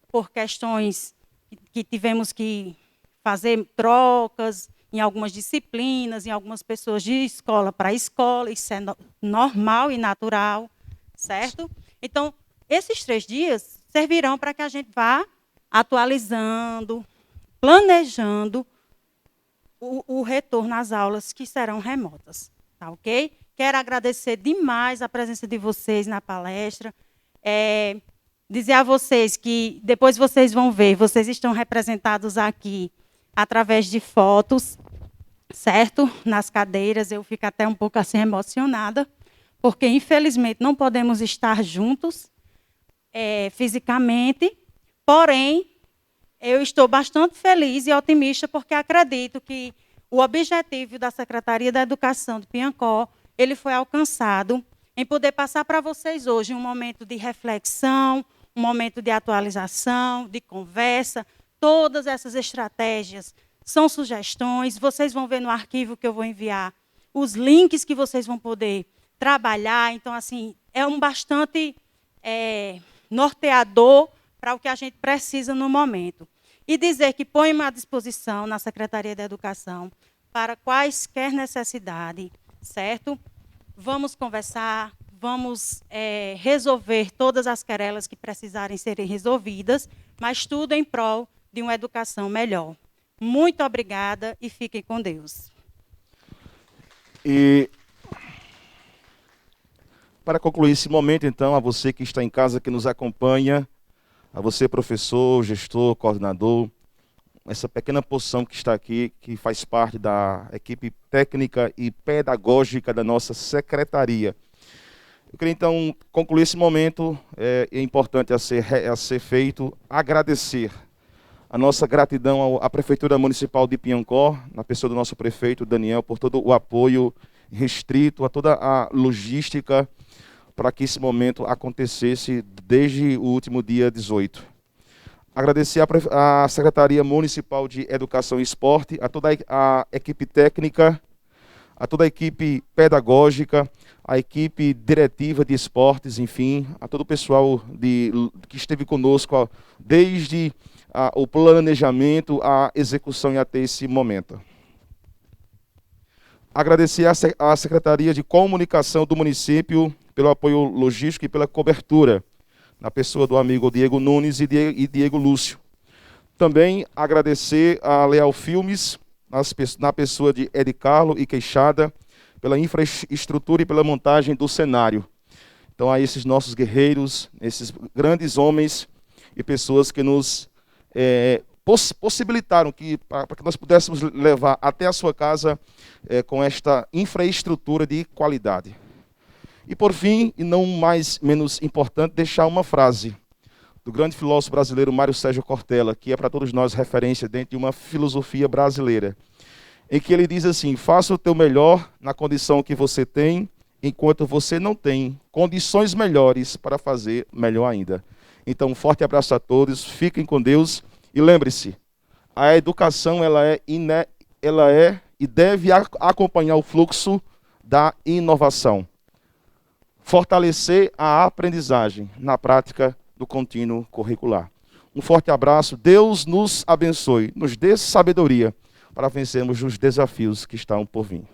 por questões que tivemos que fazer trocas em algumas disciplinas, em algumas pessoas de escola para escola, isso é normal e natural, certo? Então, esses 3 dias servirão para que a gente vá atualizando, planejando o retorno às aulas que serão remotas, tá ok? Quero agradecer demais a presença de vocês na palestra, dizer a vocês que depois vocês vão ver, vocês estão representados aqui através de fotos, certo? Nas cadeiras, eu fico até um pouco assim emocionada, porque, infelizmente, não podemos estar juntos fisicamente, porém, eu estou bastante feliz e otimista, porque acredito que o objetivo da Secretaria da Educação de Piancó, ele foi alcançado em poder passar para vocês hoje um momento de reflexão, um momento de atualização, de conversa. Todas essas estratégias são sugestões, vocês vão ver no arquivo que eu vou enviar os links que vocês vão poder trabalhar. Então, assim, é bastante norteador para o que a gente precisa no momento. E dizer que põe à disposição na Secretaria da Educação para quaisquer necessidade, certo? Vamos conversar, vamos resolver todas as querelas que precisarem serem resolvidas, mas tudo em prol de uma educação melhor. Muito obrigada e fiquem com Deus. E para concluir esse momento, então, a você que está em casa, que nos acompanha, a você, professor, gestor, coordenador, essa pequena porção que está aqui, que faz parte da equipe técnica e pedagógica da nossa secretaria. Eu queria, então, concluir esse momento, é importante a ser feito, agradecer a nossa gratidão à Prefeitura Municipal de Piancó, na pessoa do nosso prefeito, Daniel, por todo o apoio restrito, a toda a logística para que esse momento acontecesse desde o último dia 18. Agradecer à Secretaria Municipal de Educação e Esporte, a toda a equipe técnica, a toda a equipe pedagógica, a equipe diretiva de esportes, enfim, a todo o pessoal que esteve conosco desde o planejamento, a execução e até esse momento. Agradecer à Secretaria de Comunicação do município pelo apoio logístico e pela cobertura, na pessoa do amigo Diego Nunes e Diego Lúcio. Também agradecer a Leal Filmes, na pessoa de Ed Carlo e Queixada, pela infraestrutura e pela montagem do cenário. Então, a esses nossos guerreiros, esses grandes homens e pessoas que nos possibilitaram para que nós pudéssemos levar até a sua casa com esta infraestrutura de qualidade. E por fim, e não menos importante, deixar uma frase do grande filósofo brasileiro Mário Sérgio Cortella, que é para todos nós referência dentro de uma filosofia brasileira, em que ele diz assim: faça o teu melhor na condição que você tem, enquanto você não tem condições melhores para fazer melhor ainda. Então, um forte abraço a todos, fiquem com Deus e lembre-se, a educação ela é e deve acompanhar o fluxo da inovação. Fortalecer a aprendizagem na prática do contínuo curricular. Um forte abraço, Deus nos abençoe, nos dê sabedoria para vencermos os desafios que estão por vir.